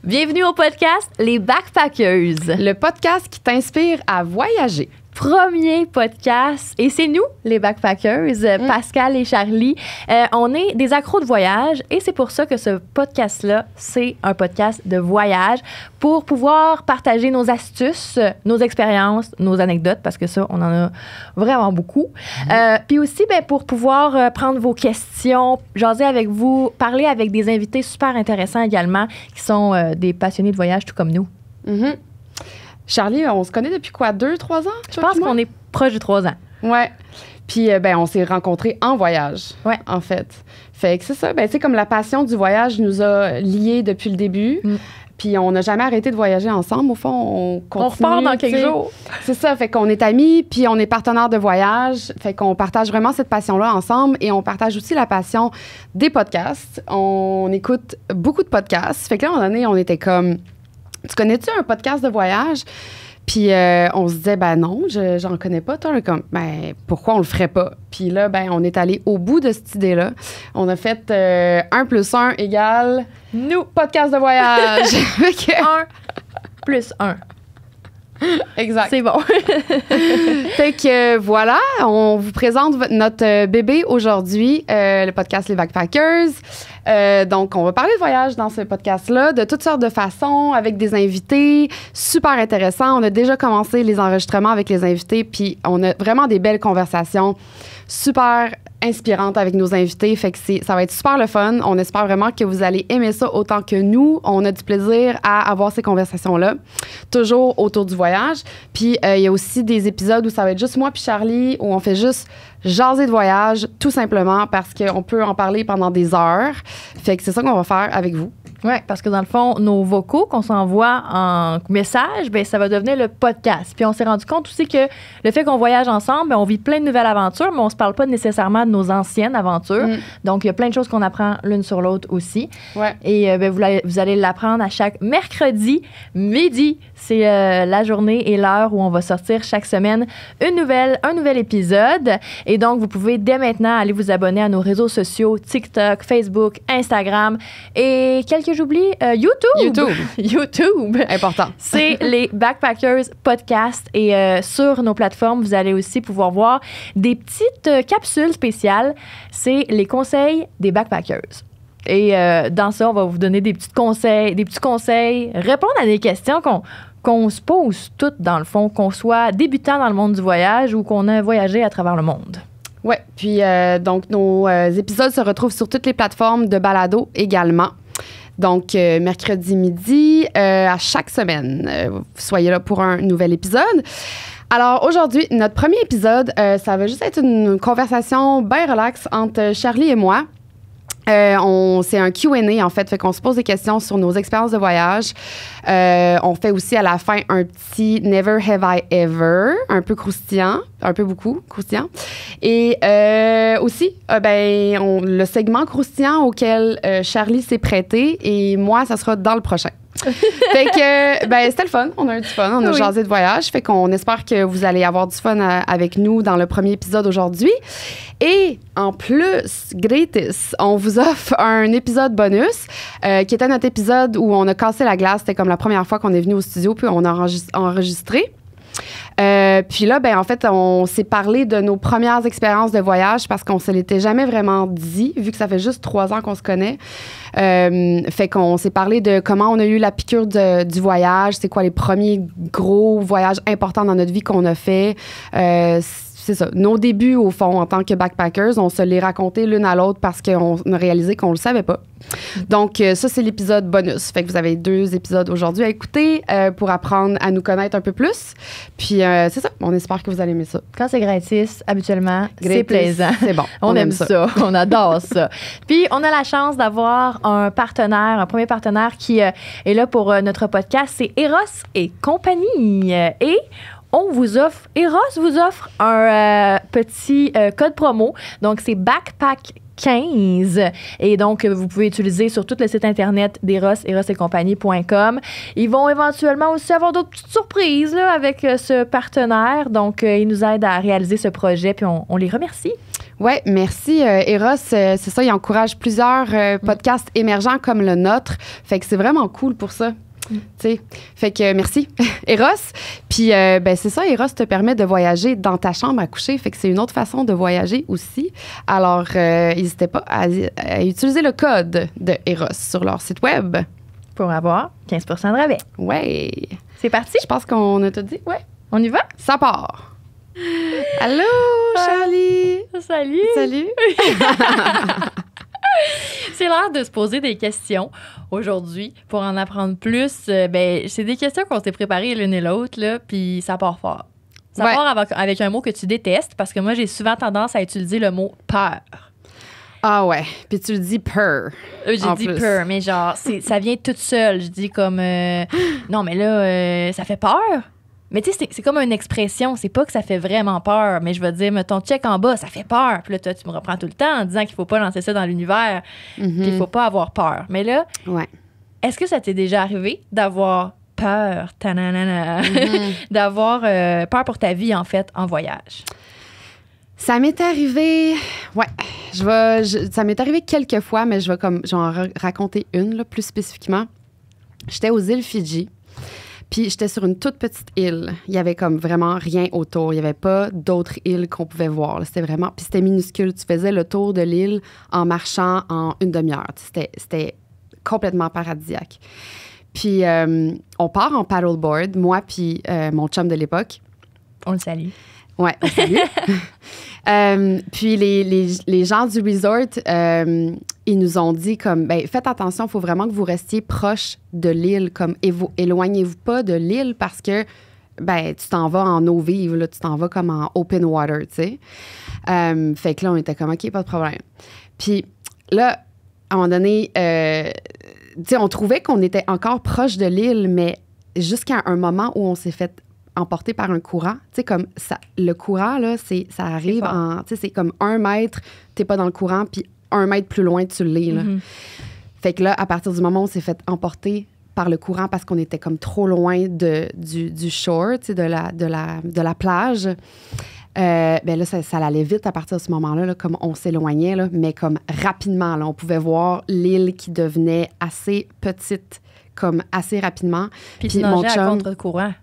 Bienvenue au podcast Les Backpackers. Le podcast qui t'inspire à voyager. Premier podcast. Et c'est nous, les Backpackers, Pascal et Charlie. On est des accros de voyage et c'est pour ça que ce podcast-là, c'est un podcast de voyage pour pouvoir partager nos astuces, nos expériences, nos anecdotes, parce que ça, on en a vraiment beaucoup. Puis aussi, pour pouvoir prendre vos questions, jaser avec vous, parler avec des invités super intéressants également, qui sont des passionnés de voyage tout comme nous. Mm-hmm. Charlie, on se connaît depuis quoi, 2-3 ans? Je pense qu'on est proche de 3 ans. Ouais. Puis, on s'est rencontrés en voyage, en fait. Fait que c'est ça. Tu sais, comme la passion du voyage nous a liés depuis le début. Puis, on n'a jamais arrêté de voyager ensemble. Au fond, on continue. On repart dans quelques jours. C'est ça. Fait qu'on est amis, puis on est partenaires de voyage. Fait qu'on partage vraiment cette passion-là ensemble. Et on partage aussi la passion des podcasts. On écoute beaucoup de podcasts. Fait que là, à un moment donné, on était comme... Tu connais-tu un podcast de voyage? Puis on se disait, non, j'en connais pas. Toi, on est comme, pourquoi on le ferait pas? Puis là, on est allé au bout de cette idée-là. On a fait 1 + 1 égale... Nous. Podcast de voyage. 1 + 1. Exact. C'est bon. Fait que voilà, on vous présente notre bébé aujourd'hui, le podcast Les Backpackers. Donc, on va parler de voyage dans ce podcast-là, de toutes sortes de façons, avec des invités super intéressants. On a déjà commencé les enregistrements avec les invités, puis on a vraiment des belles conversations super inspirantes avec nos invités. Fait que ça va être super le fun. On espère vraiment que vous allez aimer ça autant que nous. On a du plaisir à avoir ces conversations-là, toujours autour du voyage. Puis, il y a aussi des épisodes où ça va être juste moi puis Charlie, où on fait juste jaser de voyage, tout simplement parce qu'on peut en parler pendant des heures. Fait que c'est ça qu'on va faire avec vous. Oui, parce que dans le fond, nos vocaux qu'on s'envoie en message, ça va devenir le podcast. Puis on s'est rendu compte aussi que le fait qu'on voyage ensemble, on vit plein de nouvelles aventures, mais on se parle pas nécessairement de nos anciennes aventures. Donc, il y a plein de choses qu'on apprend l'une sur l'autre aussi. Ouais. Et vous allez l'apprendre à chaque mercredi midi. C'est la journée et l'heure où on va sortir chaque semaine un nouvel épisode. Et donc, vous pouvez dès maintenant aller vous abonner à nos réseaux sociaux, TikTok, Facebook, Instagram et quelques j'oublie, YouTube. Important. C'est les Backpackers Podcast. Et sur nos plateformes, vous allez aussi pouvoir voir des petites capsules spéciales. C'est les conseils des Backpackers. Et dans ça, on va vous donner des petits conseils, répondre à des questions qu'on se pose toutes, dans le fond, qu'on soit débutant dans le monde du voyage ou qu'on a voyagé à travers le monde. Oui, puis donc nos épisodes se retrouvent sur toutes les plateformes de balado également. Donc, mercredi midi, à chaque semaine, soyez là pour un nouvel épisode. Alors, aujourd'hui, notre premier épisode, ça va juste être une conversation bien relax entre Charlie et moi. C'est un Q&A, en fait qu'on se pose des questions sur nos expériences de voyage. On fait aussi à la fin un petit « Never have I ever », un peu croustillant, un peu beaucoup croustillant. Et aussi, le segment croustillant auquel Charlie s'est prêté et moi, ça sera dans le prochain. Fait que, c'était le fun. On a eu du fun. On a jasé de voyage. Fait qu'on espère que vous allez avoir du fun avec nous dans le premier épisode aujourd'hui. Et en plus, gratis, on vous offre un épisode bonus qui était notre épisode où on a cassé la glace. C'était comme la première fois qu'on est venu au studio puis on a enregistré. Puis là, en fait, on s'est parlé de nos premières expériences de voyage parce qu'on se l'était jamais vraiment dit, vu que ça fait juste 3 ans qu'on se connaît. Fait qu'on s'est parlé de comment on a eu la piqûre du voyage, c'est quoi les premiers gros voyages importants dans notre vie qu'on a fait. C'est ça. Nos débuts, au fond, en tant que backpackers, on se les racontait l'une à l'autre parce qu'on a réalisé qu'on le savait pas. Donc, ça, c'est l'épisode bonus. Fait que vous avez 2 épisodes aujourd'hui à écouter pour apprendre à nous connaître un peu plus. Puis, c'est ça. On espère que vous allez aimer ça. Quand c'est gratis, habituellement, c'est plaisant. C'est bon. On aime ça. On adore ça. Puis, on a la chance d'avoir un premier partenaire qui est là pour notre podcast. C'est Eros et compagnie. Et Eros vous offre un petit code promo. Donc, c'est Backpack 15. Et donc, vous pouvez utiliser sur tout le site Internet d'Eros, erosetcompagnie.com. Ils vont éventuellement aussi avoir d'autres petites surprises là, avec ce partenaire. Donc, ils nous aident à réaliser ce projet, puis on les remercie. Ouais, merci. Eros, c'est ça, il encourage plusieurs podcasts émergents comme le nôtre. Fait que c'est vraiment cool pour ça. T'sais. Fait que merci, Eros. Puis, c'est ça, Eros te permet de voyager dans ta chambre à coucher. Fait que c'est une autre façon de voyager aussi. Alors, n'hésitez pas à utiliser le code de Eros sur leur site web. Pour avoir 15 de rabais. Ouais. C'est parti? Je pense qu'on a tout dit. Ouais. On y va? Ça part. Allô, Charlie. Salut. Salut. C'est l'heure de se poser des questions aujourd'hui pour en apprendre plus. C'est des questions qu'on s'est préparées l'une et l'autre, là, puis ça part fort. Ça part avec un mot que tu détestes parce que moi, j'ai souvent tendance à utiliser le mot peur. Ah ouais, puis tu le dis peur. J'ai dit peur, mais genre, ça vient toute seule. Je dis comme, non, mais là, ça fait peur. Mais tu sais, c'est comme une expression. C'est pas que ça fait vraiment peur, mais je vais dire, mettons, check en bas, ça fait peur. Puis là, toi, tu me reprends tout le temps en disant qu'il faut pas lancer ça dans l'univers, qu'il faut pas avoir peur. Mais là, est-ce que ça t'est déjà arrivé d'avoir peur, d'avoir peur pour ta vie, en fait, en voyage? Ça m'est arrivé, ça m'est arrivé quelques fois, mais je vais en raconter une, là, plus spécifiquement. J'étais aux îles Fidji. Puis j'étais sur une toute petite île. Il y avait comme vraiment rien autour. Il n'y avait pas d'autres îles qu'on pouvait voir. Là. C'était vraiment... Puis c'était minuscule. Tu faisais le tour de l'île en marchant en une demi-heure. C'était complètement paradisiaque. Puis on part en paddleboard, moi puis mon chum de l'époque. On le salue. Ouais, on salue. Puis les gens du resort, ils nous ont dit comme, faites attention, il faut vraiment que vous restiez proche de l'île, comme, éloignez-vous pas de l'île parce que, tu t'en vas en eau vive, là, tu t'en vas comme en open water, tu sais. Fait que là, on était comme, OK, pas de problème. Puis là, à un moment donné, tu sais, on trouvait qu'on était encore proche de l'île, mais jusqu'à un moment où on s'est fait emporté par un courant. Tu sais, comme ça, le courant, là, ça arrive en... Tu sais, c'est comme 1 mètre, t'es pas dans le courant, puis 1 mètre plus loin, tu l'es, là. Fait que là, à partir du moment où on s'est fait emporter par le courant parce qu'on était comme trop loin du shore, tu sais, de la plage, là, ça allait vite à partir de ce moment-là, là, comme on s'éloignait, là, mais comme rapidement, là, on pouvait voir l'île qui devenait assez petite, comme assez rapidement. Puis tu nageais à contre-courant.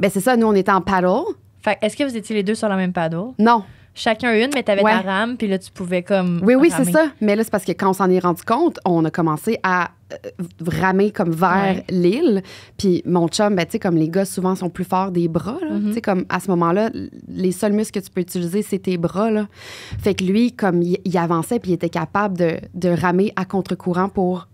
C'est ça, nous, on était en paddle. Fait est-ce que vous étiez les deux sur la même paddle? Non. Chacun une, mais t'avais ta rame, puis là, tu pouvais comme Oui, ramer. c'est ça. Mais là, c'est parce que quand on s'en est rendu compte, on a commencé à ramer comme vers l'île. Puis mon chum, tu sais, comme les gars, souvent, sont plus forts des bras, là. Tu sais, comme à ce moment-là, les seuls muscles que tu peux utiliser, c'est tes bras, là. Fait que lui, comme il avançait, puis il était capable de ramer à contre-courant pour...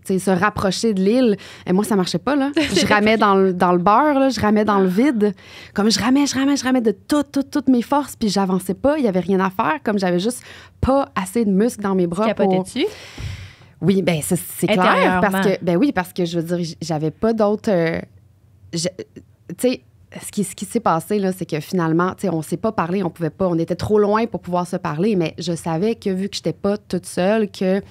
se rapprocher de l'île. Et moi, ça marchait pas, là. Je ramais dans le beurre, là. Je ramais dans le vide. Comme je ramais de toutes mes forces, puis j'avançais pas. Il y avait rien à faire. Comme j'avais juste pas assez de muscles dans mes bras. Capotais-tu? Oui, c'est clair. Parce que, je veux dire, j'avais pas d'autres... tu sais, ce qui s'est passé, là, c'est que finalement, tu sais, on s'est pas parlé, on pouvait pas... On était trop loin pour pouvoir se parler, mais je savais que, vu que j'étais pas toute seule, que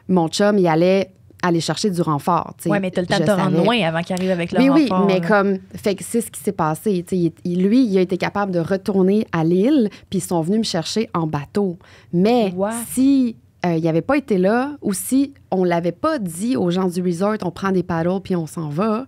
mon chum, il allait aller chercher du renfort. Oui, mais tu as le temps de te rendre loin avant qu'il arrive avec le renfort. Oui, mais comme... Fait que c'est ce qui s'est passé. Lui, il a été capable de retourner à l'île, puis ils sont venus me chercher en bateau. Mais si il n'avait pas été là, ou si on l'avait pas dit aux gens du resort, on prend des paddles puis on s'en va,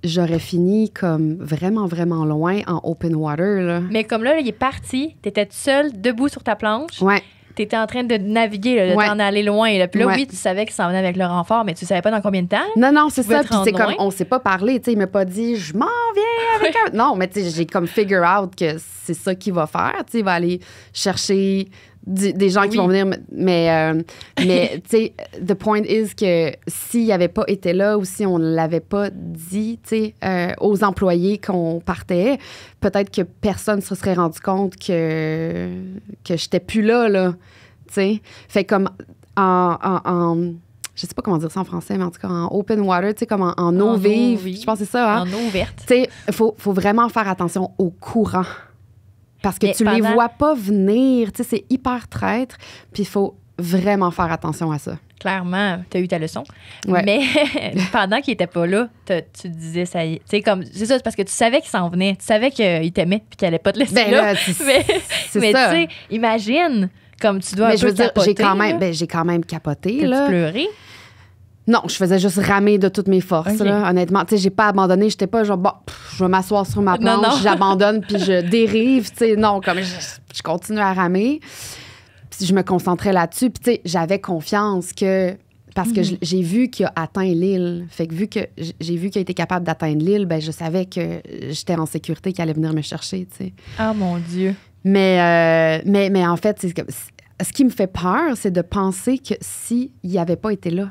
j'aurais fini comme vraiment, vraiment loin en open water, là. Mais comme là, il est parti, tu étais seule, debout sur ta planche. Ouais. Tu étais en train de naviguer, le temps d'aller loin. Là. Puis là, oui, tu savais qu'il s'en venait avec le renfort, mais tu savais pas dans combien de temps. Non, c'est ça. Puis c'est comme, on s'est pas parlé. Tu sais, il m'a pas dit, je m'en viens avec un... Non, mais tu sais, j'ai comme figure out que c'est ça qu'il va faire. Tu sais, il va aller chercher des gens qui vont venir. Mais tu sais, the point is que s'il avait pas été là ou si on l'avait pas dit, tu sais, aux employés qu'on partait, peut-être que personne se serait rendu compte que j'étais plus là, tu sais. Fait comme je sais pas comment dire ça en français, mais en tout cas, en open water, tu sais, comme en eau vive. Je pense que c'est ça, hein? En eau verte. Tu sais, faut vraiment faire attention au courant. Parce que tu les vois pas venir. Tu sais, c'est hyper traître. Puis il faut vraiment faire attention à ça. Clairement, tu as eu ta leçon. Ouais. Mais pendant qu'il était pas là, tu disais ça y est. Tu sais, comme, c'est ça, c'est parce que tu savais qu'il s'en venait. Tu savais qu'il t'aimait puis qu'il allait pas te laisser là. C'est mais ça. tu sais, imagine Comme tu dois Mais un je peu veux dire, capoter, j'ai quand même capoté, T'as-tu là. pleuré? Non, je faisais juste ramer de toutes mes forces, Ok. là, honnêtement. Tu sais, j'ai pas abandonné. J'étais pas genre, bon, je vais m'asseoir sur ma planche, Non. j'abandonne, puis je dérive. Tu sais, non, comme je continue à ramer. Puis je me concentrais là-dessus. Puis, tu sais, j'avais confiance que. Parce que j'ai vu qu'il a atteint l'île. Fait que vu que j'ai vu qu'il a été capable d'atteindre l'île, ben je savais que j'étais en sécurité, qu'il allait venir me chercher, tu sais. Ah, mon Dieu. Mais en fait, ce qui me fait peur, c'est de penser que s'il n'avait pas été là,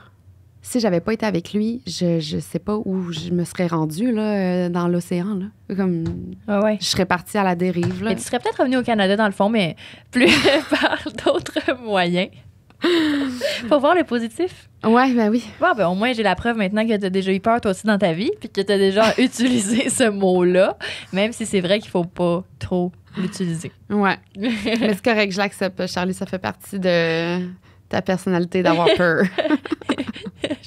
si j'avais pas été avec lui, je sais pas où je me serais rendue, là, dans l'océan, là. Comme, Ouais. je serais partie à la dérive, là. Et tu serais peut-être revenu au Canada, dans le fond, mais plus par d'autres moyens. Faut voir le positif. Ouais, ben oui. Bon, ben, au moins, j'ai la preuve maintenant que tu as déjà eu peur, toi aussi, dans ta vie, puis que tu as déjà utilisé ce mot-là, même si c'est vrai qu'il faut pas trop l'utiliser. Ouais. Mais c'est correct, je l'accepte, Charlie. Ça fait partie de ta personnalité d'avoir peur.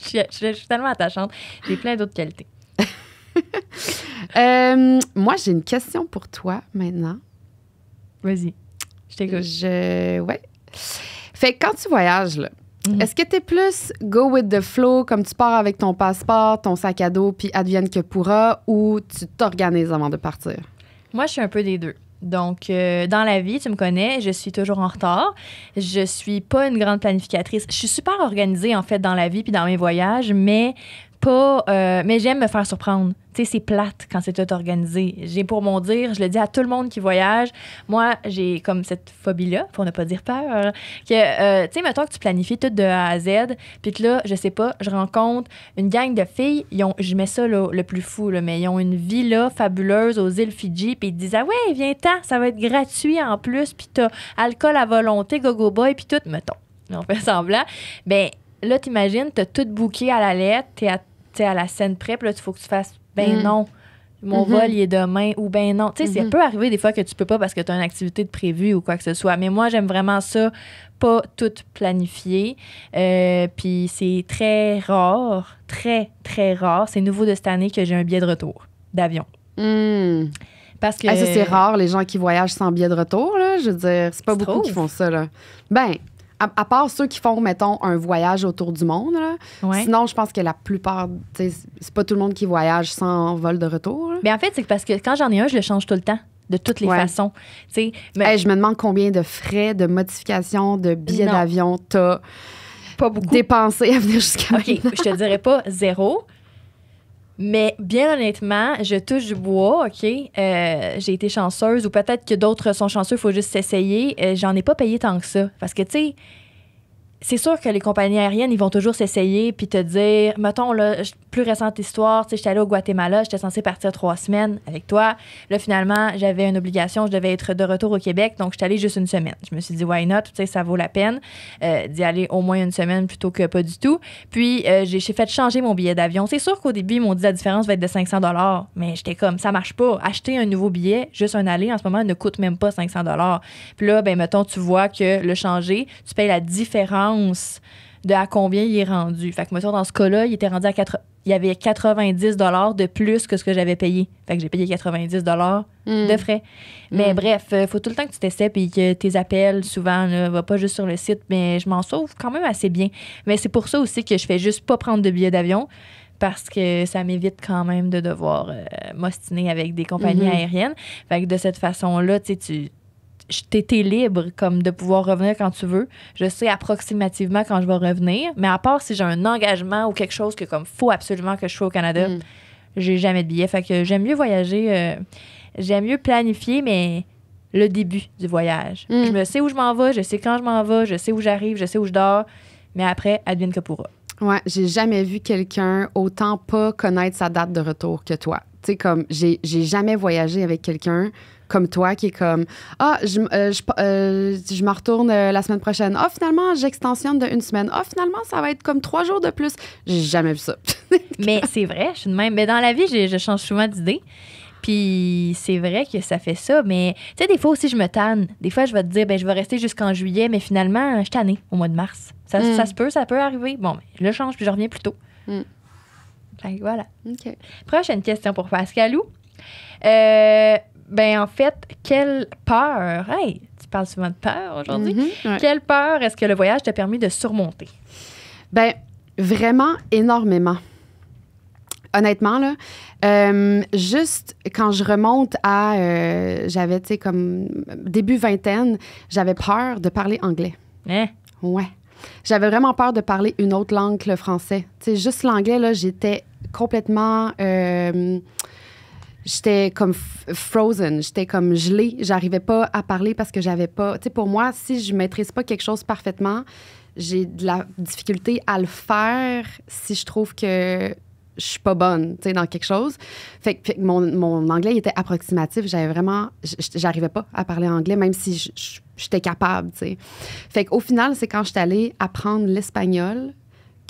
je suis tellement attachante. J'ai plein d'autres qualités. Moi, j'ai une question pour toi maintenant. Vas-y. Je t'écoute. Ouais. Fait que quand tu voyages, là, est-ce que t'es plus go with the flow, comme tu pars avec ton passeport, ton sac à dos, puis advienne que pourra, ou tu t'organises avant de partir? Moi, je suis un peu des deux. Donc, dans la vie, tu me connais, je suis toujours en retard. Je suis pas une grande planificatrice. Je suis super organisée, en fait, dans la vie puis dans mes voyages, mais mais j'aime me faire surprendre. Tu sais, c'est plate quand c'est tout organisé. J'ai pour mon dire, je le dis à tout le monde qui voyage, moi, j'ai comme cette phobie-là, pour ne pas dire peur, que, tu sais, mettons que tu planifies tout de A à Z, puis que là, je sais pas, je rencontre une gang de filles, je mets ça là, le plus fou, là, mais ils ont une villa fabuleuse aux îles Fidji, puis ils te disent, ah ouais, viens-t'en, ça va être gratuit en plus, puis t'as alcool à volonté, go-go boy, puis tout, mettons. On fait semblant. Ben là, t'imagines, t'as tout booké à la lettre, t'es à la scène près, puis là, il faut que tu fasses, non, mon vol, il est demain, ou ben non. Tu sais, ça peut arriver des fois que tu peux pas parce que t'as une activité de prévue ou quoi que ce soit. Mais moi, j'aime vraiment ça, pas tout planifier. Puis c'est très rare, très, très rare. C'est nouveau de cette année que j'ai un billet de retour d'avion. Parce que... ça, c'est rare, les gens qui voyagent sans billet de retour, là. Je veux dire, c'est pas beaucoup qui font ça, là. Ben... À part ceux qui font, mettons, un voyage autour du monde, là. Ouais. Sinon, je pense que la plupart, tu sais, c'est pas tout le monde qui voyage sans vol de retour. Mais en fait, c'est parce que quand j'en ai un, je le change tout le temps, de toutes les façons. Tu sais, mais... je me demande combien de frais, de modifications, de billets d'avion t'as pas beaucoup dépensé à venir jusqu'à OK, je te dirais pas zéro. Mais bien honnêtement, je touche du bois, OK? J'ai été chanceuse, ou peut-être que d'autres sont chanceux, il faut juste s'essayer. J'en ai pas payé tant que ça. Parce que, tu sais, c'est sûr que les compagnies aériennes, ils vont toujours s'essayer puis te dire, mettons, là, plus récente histoire, tu sais, j'étais allée au Guatemala, j'étais censée partir 3 semaines avec toi. Là, finalement, j'avais une obligation, je devais être de retour au Québec, donc j'étais allée juste une semaine. Je me suis dit, why not? Tu sais, ça vaut la peine d'y aller au moins une semaine plutôt que pas du tout. Puis, j'ai fait changer mon billet d'avion. C'est sûr qu'au début, ils m'ont dit la différence va être de 500 $, mais j'étais comme, ça marche pas. Acheter un nouveau billet, juste un aller, en ce moment, ne coûte même pas 500 $. Puis là, ben mettons, tu vois que le changer, tu payes la différence de à combien il est rendu. Fait que, mettons, dans ce cas-là, il était rendu il y avait 90 $ de plus que ce que j'avais payé. Fait que j'ai payé 90 $ de frais. Mais bref, faut tout le temps que tu t'essaies puis que tes appels, souvent, là, va pas juste sur le site, mais je m'en sauve quand même assez bien. Mais c'est pour ça aussi que je fais juste pas prendre de billets d'avion, parce que ça m'évite quand même de devoir m'ostiner avec des compagnies aériennes. Fait que de cette façon-là, tu sais, t'es libre comme de pouvoir revenir quand tu veux. Je sais approximativement quand je vais revenir, mais à part si j'ai un engagement ou quelque chose que comme faut absolument que je sois au Canada, j'ai jamais de billet. Fait que j'aime mieux voyager, j'aime mieux planifier, mais le début du voyage. Je me sais où je m'en vais, je sais quand je m'en vais, je sais où j'arrive, je sais où je dors, mais après, advienne que pourra. Ouais, j'ai jamais vu quelqu'un autant pas connaître sa date de retour que toi. Tu sais, comme, j'ai jamais voyagé avec quelqu'un comme toi qui est comme je me retourne la semaine prochaine. Ah, finalement, j'extensionne de 1 semaine. Ah, finalement, ça va être comme 3 jours de plus. J'ai jamais vu ça. Mais c'est vrai, je suis de même. Mais dans la vie, je change souvent d'idée. Puis c'est vrai que ça fait ça. Mais tu sais, des fois aussi, je me tanne. Des fois, je vais te dire, ben je vais rester jusqu'en juillet, mais finalement, je suis tannée au mois de mars. Ça peut arriver. Bon, ben, je le change puis je reviens plus tôt. Fait que voilà. OK. Prochaine question pour Pascalou. Ben en fait, quelle peur... Hey, parle souvent de peur aujourd'hui. Ouais. Quelle peur est-ce que le voyage t'a permis de surmonter? Ben, vraiment énormément. Honnêtement, là, juste quand je remonte à... j'avais, tu sais, comme début vingtaine, j'avais peur de parler anglais. Hein? Ouais. J'avais vraiment peur de parler une autre langue que le français. Tu sais, juste l'anglais, là, j'étais complètement... j'étais comme frozen, j'étais comme gelée. J'arrivais pas à parler parce que j'avais pas... Tu sais, pour moi, si je maîtrise pas quelque chose parfaitement, j'ai de la difficulté à le faire si je trouve que je suis pas bonne, tu sais, dans quelque chose. Fait que mon anglais, il était approximatif. J'avais vraiment... J'arrivais pas à parler anglais, même si j'étais capable, tu sais. Fait qu'au final, c'est quand j'étais allée apprendre l'espagnol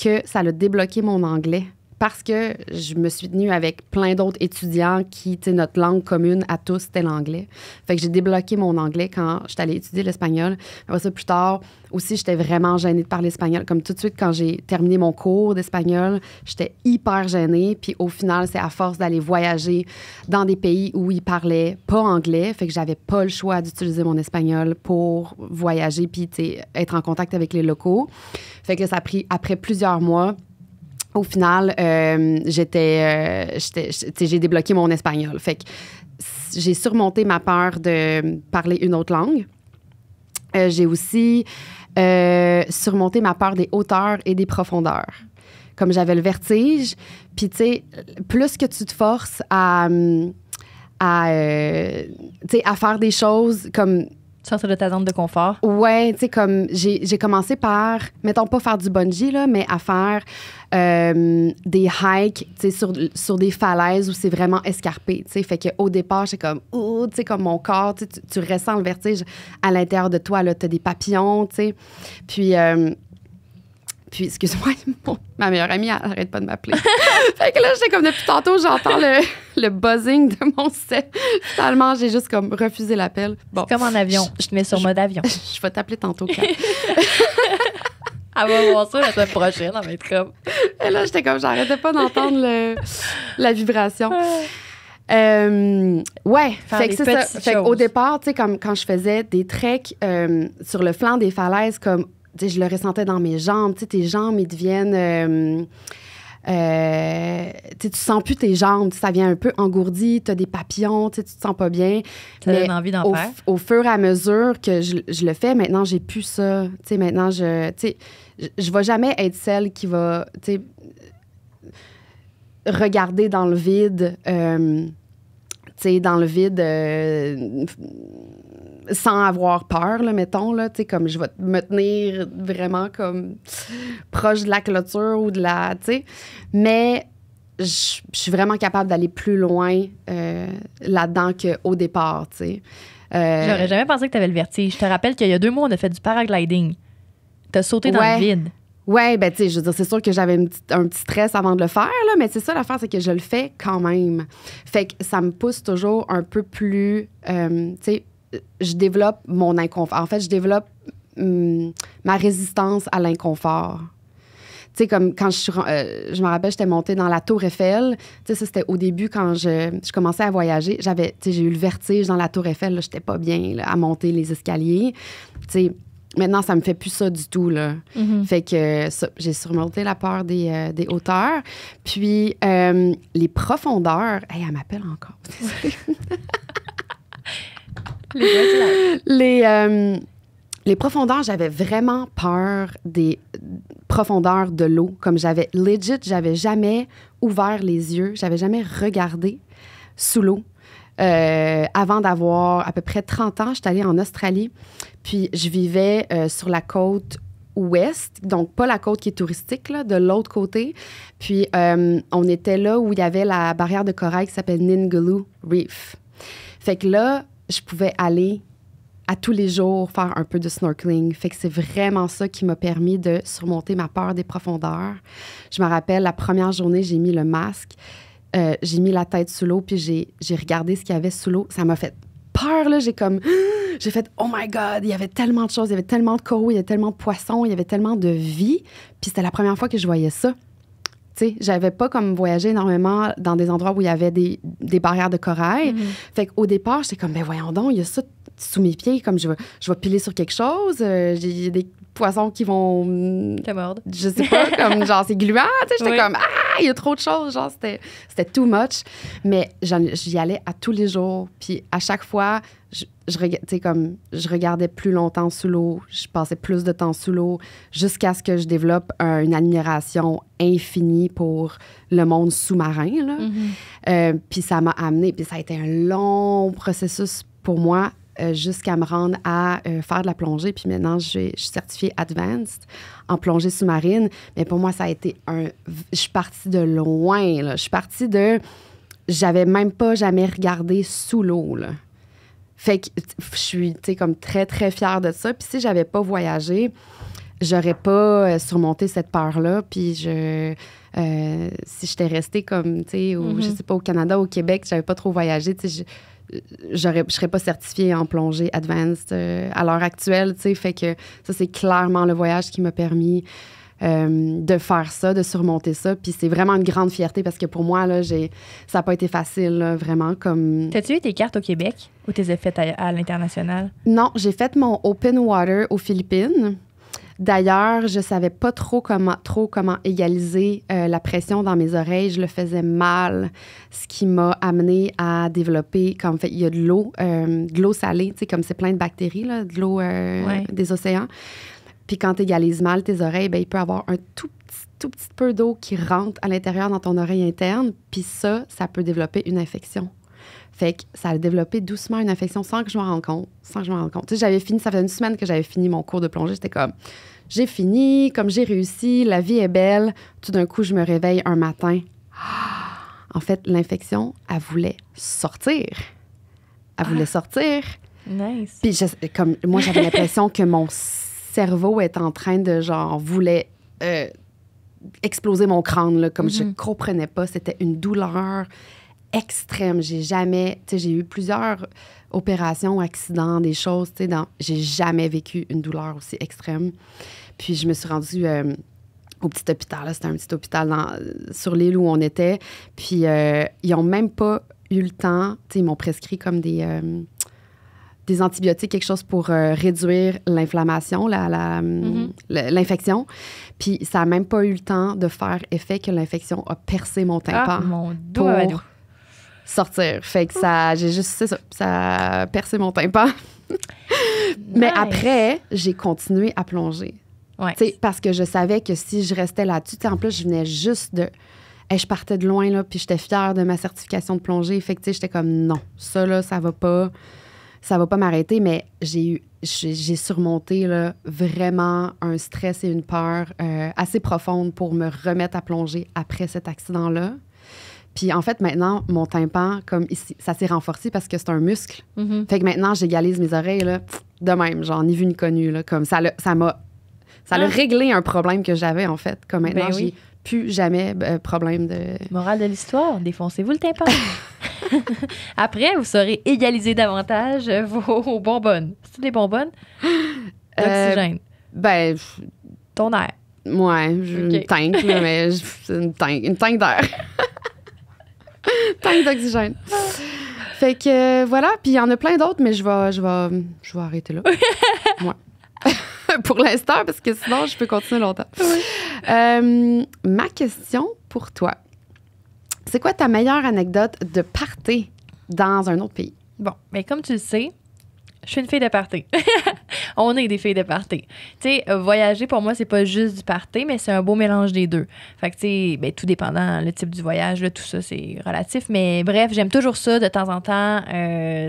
que ça a débloqué mon anglais. Parce que je me suis tenue avec plein d'autres étudiants qui, tu sais, notre langue commune à tous, c'était l'anglais. Fait que j'ai débloqué mon anglais quand j'étais allée étudier l'espagnol. Après ça, plus tard, aussi, j'étais vraiment gênée de parler espagnol. Comme tout de suite, quand j'ai terminé mon cours d'espagnol, j'étais hyper gênée. Puis au final, c'est à force d'aller voyager dans des pays où ils parlaient pas anglais. Fait que j'avais pas le choix d'utiliser mon espagnol pour voyager puis, tu sais, être en contact avec les locaux. Fait que ça a pris, après plusieurs mois, au final, j'ai débloqué mon espagnol. Fait que j'ai surmonté ma peur de parler une autre langue. J'ai aussi surmonté ma peur des hauteurs et des profondeurs. Comme j'avais le vertige, puis tu sais, plus que tu te forces à faire des choses comme... Sortir de ta zone de confort. Ouais, tu sais, comme j'ai commencé par, mettons pas faire du bungee, là, mais à faire des hikes, tu sais, sur des falaises où c'est vraiment escarpé, tu sais. Fait qu'au départ, j'ai comme, tu sais, comme mon corps, tu ressens le vertige à l'intérieur de toi, là, t'as des papillons, tu sais. Puis, excuse-moi, ma meilleure amie, elle arrête pas de m'appeler. Fait que là, j'étais comme, depuis tantôt, j'entends le buzzing de mon set. Finalement, j'ai juste comme refusé l'appel. Bon. C'est comme en avion. Je te mets sur mode avion. Je vais t'appeler tantôt, Kat. Elle va voir ça la semaine prochaine. Elle va être comme... Et là, j'étais comme, j'arrêtais pas d'entendre la vibration. Ouais, fait que c'est ça. Fait qu'au départ, tu sais, comme quand je faisais des treks sur le flanc des falaises, comme, tu sais, je le ressentais dans mes jambes. Tu sais, tes jambes, ils deviennent... tu sens plus tes jambes. Ça vient un peu engourdi. Tu as des papillons. Tu te sens pas bien. Ça donne envie d'en faire. Au fur et à mesure que je le fais, maintenant, j'ai plus ça. Tu sais, maintenant, je vais jamais être celle qui va, tu sais, regarder dans le vide... tu sais, dans le vide, sans avoir peur, là, mettons, là, tu sais, comme je vais me tenir vraiment comme proche de la clôture ou de la, tu sais, mais je suis vraiment capable d'aller plus loin là-dedans qu'au départ, tu sais. J'aurais jamais pensé que tu avais le vertige. Je te rappelle qu'il y a 2 mois, on a fait du paragliding. Tu as sauté dans le vide. Oui, ben tu sais, je veux dire, c'est sûr que j'avais un petit stress avant de le faire, là, mais c'est ça l'affaire, c'est que je le fais quand même. Fait que ça me pousse toujours un peu plus, tu sais, je développe mon inconfort. En fait, je développe ma résistance à l'inconfort. Tu sais, comme quand je me rappelle, j'étais montée dans la Tour Eiffel. Tu sais, ça, c'était au début quand je commençais à voyager. Tu sais, j'ai eu le vertige dans la Tour Eiffel. Là, j'étais pas bien là, à monter les escaliers. Tu sais, maintenant, ça me fait plus ça du tout, là. Mm-hmm. Fait que ça, j'ai surmonté la peur des hauteurs. Puis, les profondeurs... Hey, elle m'appelle encore. Les profondeurs, j'avais vraiment peur des profondeurs de l'eau. Comme j'avais jamais ouvert les yeux. J'avais jamais regardé sous l'eau. Avant d'avoir à peu près 30 ans, j'étais allée en Australie. Puis, je vivais sur la côte ouest, donc pas la côte qui est touristique, là, de l'autre côté. Puis, on était là où il y avait la barrière de corail qui s'appelle Ningaloo Reef. Fait que là, je pouvais aller à tous les jours faire un peu de snorkeling. Fait que c'est vraiment ça qui m'a permis de surmonter ma peur des profondeurs. Je me rappelle, la première journée, j'ai mis le masque. J'ai mis la tête sous l'eau, puis j'ai regardé ce qu'il y avait sous l'eau. Ça m'a fait peur, là. J'ai fait « Oh my God! » Il y avait tellement de choses. Il y avait tellement de coraux, il y avait tellement de poissons, il y avait tellement de vie. Puis c'était la première fois que je voyais ça. Tu sais, j'avais pas comme voyagé énormément dans des endroits où il y avait des barrières de corail. Fait qu'au départ, j'étais comme, ben voyons donc, il y a ça sous mes pieds, comme je vais piler sur quelque chose. J'ai des poissons qui vont... Te mordre. Je sais pas, comme genre, c'est gluant. Tu sais, j'étais comme, il y a trop de choses. Genre, c'était too much. Mais j'y allais à tous les jours. Puis à chaque fois, je regardais plus longtemps sous l'eau. Je passais plus de temps sous l'eau jusqu'à ce que je développe une admiration infinie pour le monde sous-marin. Là. Puis ça m'a amené... Puis ça a été un long processus pour moi jusqu'à me rendre à faire de la plongée. Puis maintenant, je suis certifiée Advanced en plongée sous-marine. Mais pour moi, ça a été je suis partie de loin, là. Je suis partie de... J'avais même pas jamais regardé sous l'eau, là. Fait que je suis, tu sais, comme très, très fière de ça. Puis si j'avais pas voyagé, j'aurais pas surmonté cette peur-là. Puis si j'étais restée comme, tu sais, je sais pas, au Canada, au Québec, j'avais pas trop voyagé, tu sais, je serais pas certifiée en plongée advanced à l'heure actuelle, tu sais. Fait que ça, c'est clairement le voyage qui m'a permis de faire ça, de surmonter ça. Puis c'est vraiment une grande fierté parce que pour moi, là, ça n'a pas été facile, là, vraiment. Comme... T'as-tu eu tes cartes au Québec ou t'es faites à l'international? Non, j'ai fait mon open water aux Philippines. D'ailleurs, je savais pas trop comment égaliser la pression dans mes oreilles. Je le faisais mal, ce qui m'a amené à développer, comme fait, il y a de l'eau salée, tu sais, comme c'est plein de bactéries, là, de l'eau des océans. Puis quand tu égalises mal tes oreilles, ben, il peut y avoir un tout petit peu d'eau qui rentre à l'intérieur dans ton oreille interne. Puis ça peut développer une infection. Fait que ça a développé doucement une infection sans que je m'en rende compte. Tu sais, j'avais fini, ça faisait une semaine que j'avais fini mon cours de plongée. J'étais comme, j'ai fini, comme j'ai réussi, la vie est belle. Tout d'un coup, je me réveille un matin. En fait, l'infection, elle voulait sortir. Nice. Puis comme moi, j'avais l'impression que mon cerveau est en train de, genre, voulait exploser mon crâne, là, comme je comprenais pas. C'était une douleur extrême. J'ai eu plusieurs opérations, accidents, des choses, tu sais, j'ai jamais vécu une douleur aussi extrême. Puis je me suis rendue au petit hôpital, là, c'était un petit hôpital sur l'île où on était. Puis ils ont même pas eu le temps, tu sais, ils m'ont prescrit comme des antibiotiques, quelque chose pour réduire l'inflammation, l'infection. Puis ça n'a même pas eu le temps de faire effet que l'infection a percé mon tympan. Ah, mon doigt. Sortir. Fait que ça a percé mon tympan. Mais après, j'ai continué à plonger. Ouais. Parce que je savais que si je restais là-dessus, en plus, je venais juste de... je partais de loin, là, puis j'étais fière de ma certification de plongée. Fait que j'étais comme, non, ça, là, ça va pas m'arrêter. Mais j'ai surmonté, là, vraiment un stress et une peur assez profonde pour me remettre à plonger après cet accident-là. Puis en fait, maintenant, mon tympan, comme ici, ça s'est renforcé parce que c'est un muscle. Fait que maintenant, j'égalise mes oreilles, là, de même, genre ni vu ni connu, là. Comme ça a réglé un problème que j'avais, en fait. Comme maintenant, j'ai plus jamais problème de... Morale de l'histoire, défoncez-vous le tympan. Après, vous saurez égaliser davantage vos bonbonnes. C'est des bonbonnes? D'oxygène. Ton air. Ouais, une tank, là, mais une tank d'air. Tank d'oxygène. Fait que voilà, puis il y en a plein d'autres, mais je vais arrêter là. Ouais. Pour l'instant, parce que sinon, je peux continuer longtemps. Ma question pour toi, c'est quoi ta meilleure anecdote de party dans un autre pays? Bon, mais comme tu le sais, je suis une fille de party. On est des filles de party. Tu sais, voyager, pour moi, c'est pas juste du party, mais c'est un beau mélange des deux. Fait que, tu sais, tout dépendant, le type du voyage, là, tout ça, c'est relatif. Mais bref, j'aime toujours ça, de temps en temps,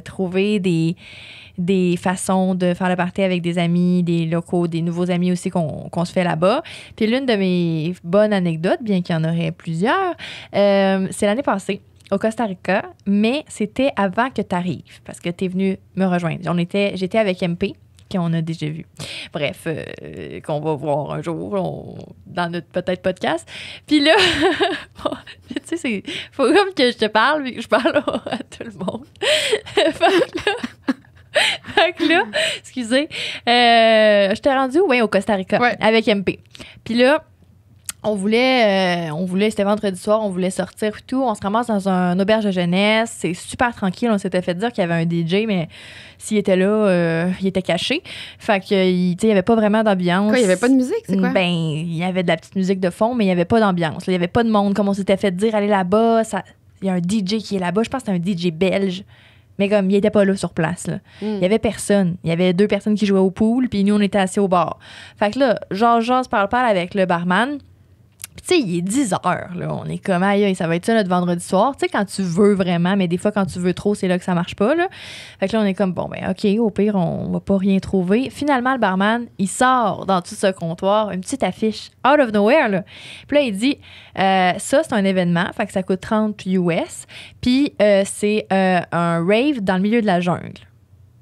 trouver des façons de faire le party avec des amis, des locaux, des nouveaux amis aussi qu'on se fait là-bas. Puis l'une de mes bonnes anecdotes, bien qu'il y en aurait plusieurs, c'est l'année passée au Costa Rica, mais c'était avant que tu arrives, parce que tu es venu me rejoindre. J'étais avec MP, qu'on a déjà vu. Bref, qu'on va voir un jour dans notre peut-être podcast. Puis là, tu sais, c'est faut comme que je te parle, mais que je parle à tout le monde. Fait que là, excusez, je t'ai rendu au Costa Rica avec MP. Puis là, c'était vendredi soir, on voulait sortir et tout. On se ramasse dans un auberge de jeunesse. C'est super tranquille. On s'était fait dire qu'il y avait un DJ, mais s'il était là, il était caché. Fait que, il n'y avait pas vraiment d'ambiance. Quoi, il n'y avait pas de musique, c'est quoi? Ben, il y avait de la petite musique de fond, mais il n'y avait pas d'ambiance. Il n'y avait pas de monde. Comme on s'était fait dire, allez là-bas. Il y a un DJ qui est là-bas. Je pense que c'est un DJ belge. Mais comme il n'était pas là sur place, là. Il y avait personne. Il y avait 2 personnes qui jouaient au pool, puis nous, on était assis au bar. Fait que là, j'ose parle avec le barman. Puis tu sais, il est 10 heures, là. On est comme, aïe, ça va être ça notre vendredi soir. Tu sais, quand tu veux vraiment, mais des fois, quand tu veux trop, c'est là que ça marche pas, là. Fait que là, on est comme, bon, ben OK, au pire, on va pas rien trouver. Finalement, le barman, il sort dans tout ce comptoir une petite affiche, out of nowhere, là. Puis là, il dit, ça, c'est un événement, fait que ça coûte 30 US. Puis c'est un rave dans le milieu de la jungle.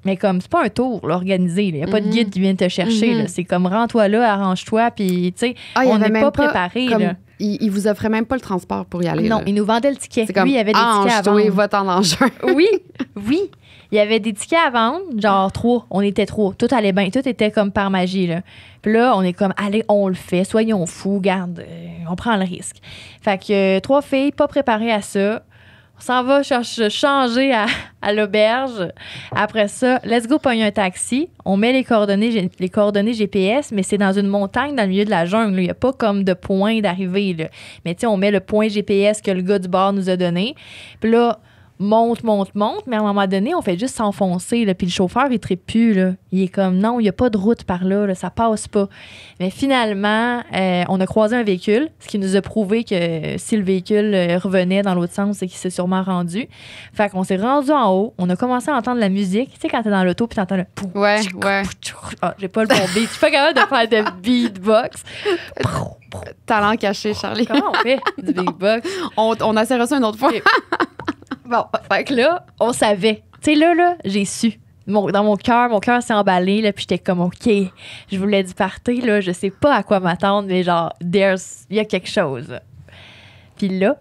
Mais comme, c'est pas un tour là, organisé. Il n'y a pas de guide qui vient te chercher. Là. C'est comme, rends-toi là, arrange-toi, puis, tu sais, on n'est pas préparé. Comme, il vous offrait même pas le transport pour y aller. Non, là. il nous vendait le ticket. C'est comme, lui, il y avait des tickets à vendre. Oui, va t'en engin. Oui. Il y avait des tickets à vendre, genre 3. On était 3. Tout allait bien. Tout était comme par magie, là. Puis là, on est comme, allez, on le fait. Soyons fous. Garde, on prend le risque. Fait que 3 filles pas préparées à ça. On s'en va changer à l'auberge. Après ça, let's go pogner un taxi. On met les coordonnées GPS, mais c'est dans une montagne dans le milieu de la jungle. Il n'y a pas comme de point d'arrivée. Là. Mais tu sais, on met le point GPS que le gars du bar nous a donné. Puis là, monte. Mais à un moment donné, on fait juste s'enfoncer. Là, puis le chauffeur, il trippe plus. Là. Il est comme, non, il n'y a pas de route par là, ça passe pas. Mais finalement, on a croisé un véhicule, ce qui nous a prouvé que si le véhicule revenait dans l'autre sens, c'est qu'il s'est sûrement rendu. Fait qu'on s'est rendu en haut. On a commencé à entendre la musique. Tu sais, quand t'es dans l'auto, puis t'entends le... Ouais. Ah, j'ai pas le bon beat. Je suis pas capable de faire de beatbox. Talent caché, Charlie. Comment on fait du beatbox? On a serré ça une autre fois. Okay. Bon, fait que là, on savait. Tu sais, là, j'ai su. Dans mon cœur s'est emballé, là, puis j'étais comme, OK, je voulais du party, là, je sais pas à quoi m'attendre, mais genre, il y a quelque chose. Puis là,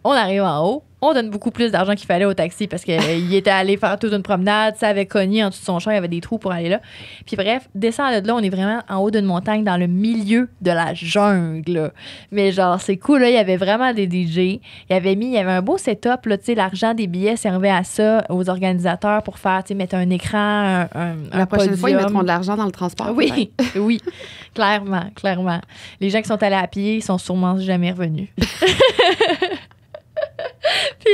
on arrive en haut, on donne beaucoup plus d'argent qu'il fallait au taxi parce qu'il était allé faire toute une promenade, ça avait cogné en dessous de son champ, il y avait des trous pour aller là. Puis bref, descendre de là, on est vraiment en haut d'une montagne dans le milieu de la jungle. Là. Mais genre, c'est cool, là, il y avait vraiment des DJ. Il y avait un beau setup, là, tu sais, l'argent des billets servait à ça, aux organisateurs pour faire, tu sais, mettre un écran, La prochaine fois, ils mettront de l'argent dans le transport. Oui, oui, clairement. Les gens qui sont allés à pied, ils sont sûrement jamais revenus. Puis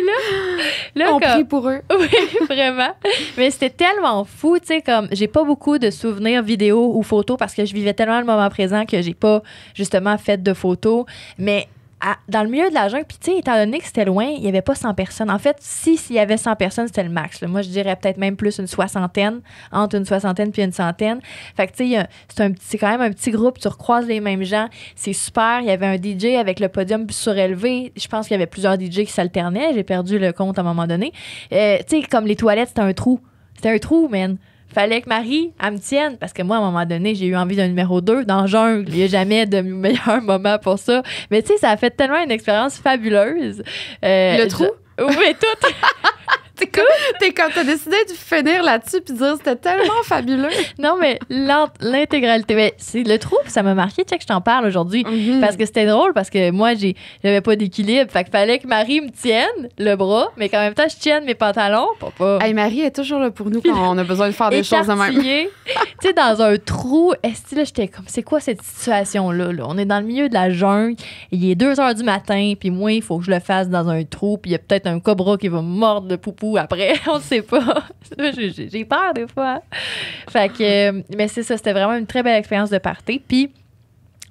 là on prie pour eux. Oui, vraiment. Mais c'était tellement fou, tu sais, comme j'ai pas beaucoup de souvenirs vidéo ou photos parce que je vivais tellement le moment présent que j'ai pas justement fait de photos. Mais dans le milieu de la jungle, puis tu sais, étant donné que c'était loin, il y avait pas 100 personnes. En fait, s'il y avait 100 personnes, c'était le max. Là. Moi, je dirais peut-être même plus une soixantaine, entre une soixantaine puis une centaine. Fait que tu sais, c'est quand même un petit groupe, tu recroises les mêmes gens. C'est super. Il y avait un DJ avec le podium surélevé. Je pense qu'il y avait plusieurs DJ qui s'alternaient. J'ai perdu le compte à un moment donné. Tu sais, comme les toilettes, c'était un trou. C'était un trou, man. Fallait que Marie, elle me tienne, parce que moi, à un moment donné, j'ai eu envie d'un numéro 2 dans le jungle. Il n'y a jamais de meilleur moment pour ça. Mais tu sais, ça a fait tellement une expérience fabuleuse. Le trou? Oui, tout. T'as décidé de finir là-dessus puis de dire c'était tellement fabuleux. Non, mais l'intégralité. Mais c'est le trou, ça m'a marqué. Check, je t'en parle aujourd'hui. Mm-hmm. Parce que c'était drôle, parce que moi, j'avais pas d'équilibre. Fait qu'il fallait que Marie me tienne le bras, mais qu'en même temps, je tienne mes pantalons. Papa. Hey, Marie est toujours là pour nous quand on a besoin de faire des choses de même. Tu sais, dans un trou, là, j'étais comme, c'est quoi cette situation-là? Là? On est dans le milieu de la jungle, il est 2h du matin, puis moi, il faut que je le fasse dans un trou, puis il y a peut-être un cobra qui va me mordre le poupou après, on ne sait pas. J'ai peur des fois. Fait que, mais c'est ça, c'était vraiment une très belle expérience de party. Puis,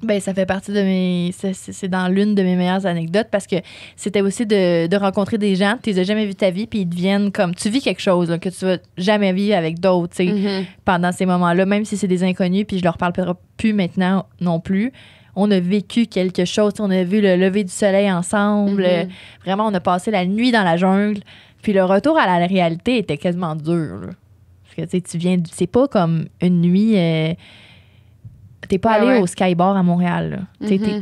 ben ça fait partie de c'est dans l'une de mes meilleures anecdotes parce que c'était aussi de rencontrer des gens, tu les as jamais vus ta vie, puis ils deviennent comme, tu vis quelque chose là, que tu vas jamais vivre avec d'autres, tu sais, pendant ces moments-là, même si c'est des inconnus, puis je leur parlerai plus maintenant non plus. On a vécu quelque chose, on a vu le lever du soleil ensemble. Vraiment, on a passé la nuit dans la jungle. Puis le retour à la réalité était quasiment dur. Là. Parce que tu viens, c'est pas comme une nuit. T'es pas allé au Skybar à Montréal.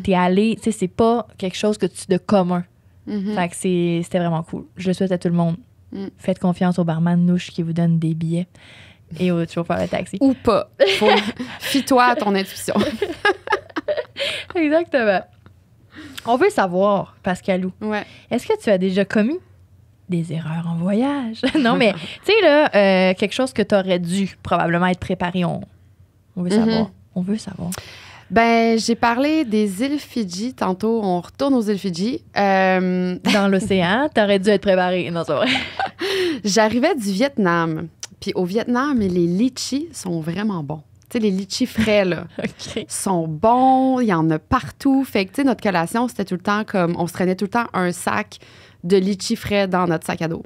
T'es allé, tu sais, c'est pas quelque chose de commun. Fait que c'était vraiment cool. Je le souhaite à tout le monde. Faites confiance au barman Nouche qui vous donne des billets et au chauffeur de taxi. Ou pas. Fie-toi à ton intuition. Exactement. On veut savoir, Pascalou, Ouais. est-ce que tu as déjà commis des erreurs en voyage? Non, mais tu sais, là, quelque chose que tu aurais dû probablement être préparé, on veut savoir. On veut savoir. Ben, j'ai parlé des îles Fidji tantôt. On retourne aux îles Fidji. Dans l'océan, tu aurais dû être préparé. Non, c'est vrai. J'arrivais du Vietnam. Puis au Vietnam, les litchis sont vraiment bons. Tu sais, les litchis frais, là, sont bons. Il y en a partout. Fait que, tu sais, notre collation, c'était tout le temps comme... On se traînait tout le temps un sac de litchis frais dans notre sac à dos.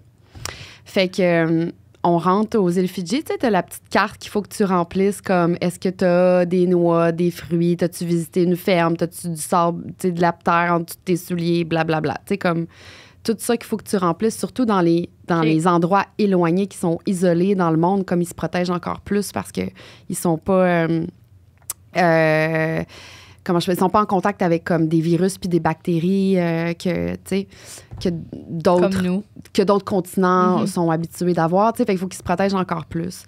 Fait que... on rentre aux îles Fidji, tu sais, t'as la petite carte qu'il faut que tu remplisses, comme est-ce que t'as des noix, des fruits, t'as-tu visité une ferme, t'as-tu du sable, tu sais, de la terre en dessous de tes souliers, blablabla. Tu sais, comme tout ça qu'il faut que tu remplisses, surtout dans les endroits éloignés qui sont isolés dans le monde, comme ils se protègent encore plus parce qu'ils sont pas... ils sont pas en contact avec comme des virus puis des bactéries que d'autres continents sont habitués d'avoir, tu sais, fait qu'il faut qu'ils se protègent encore plus.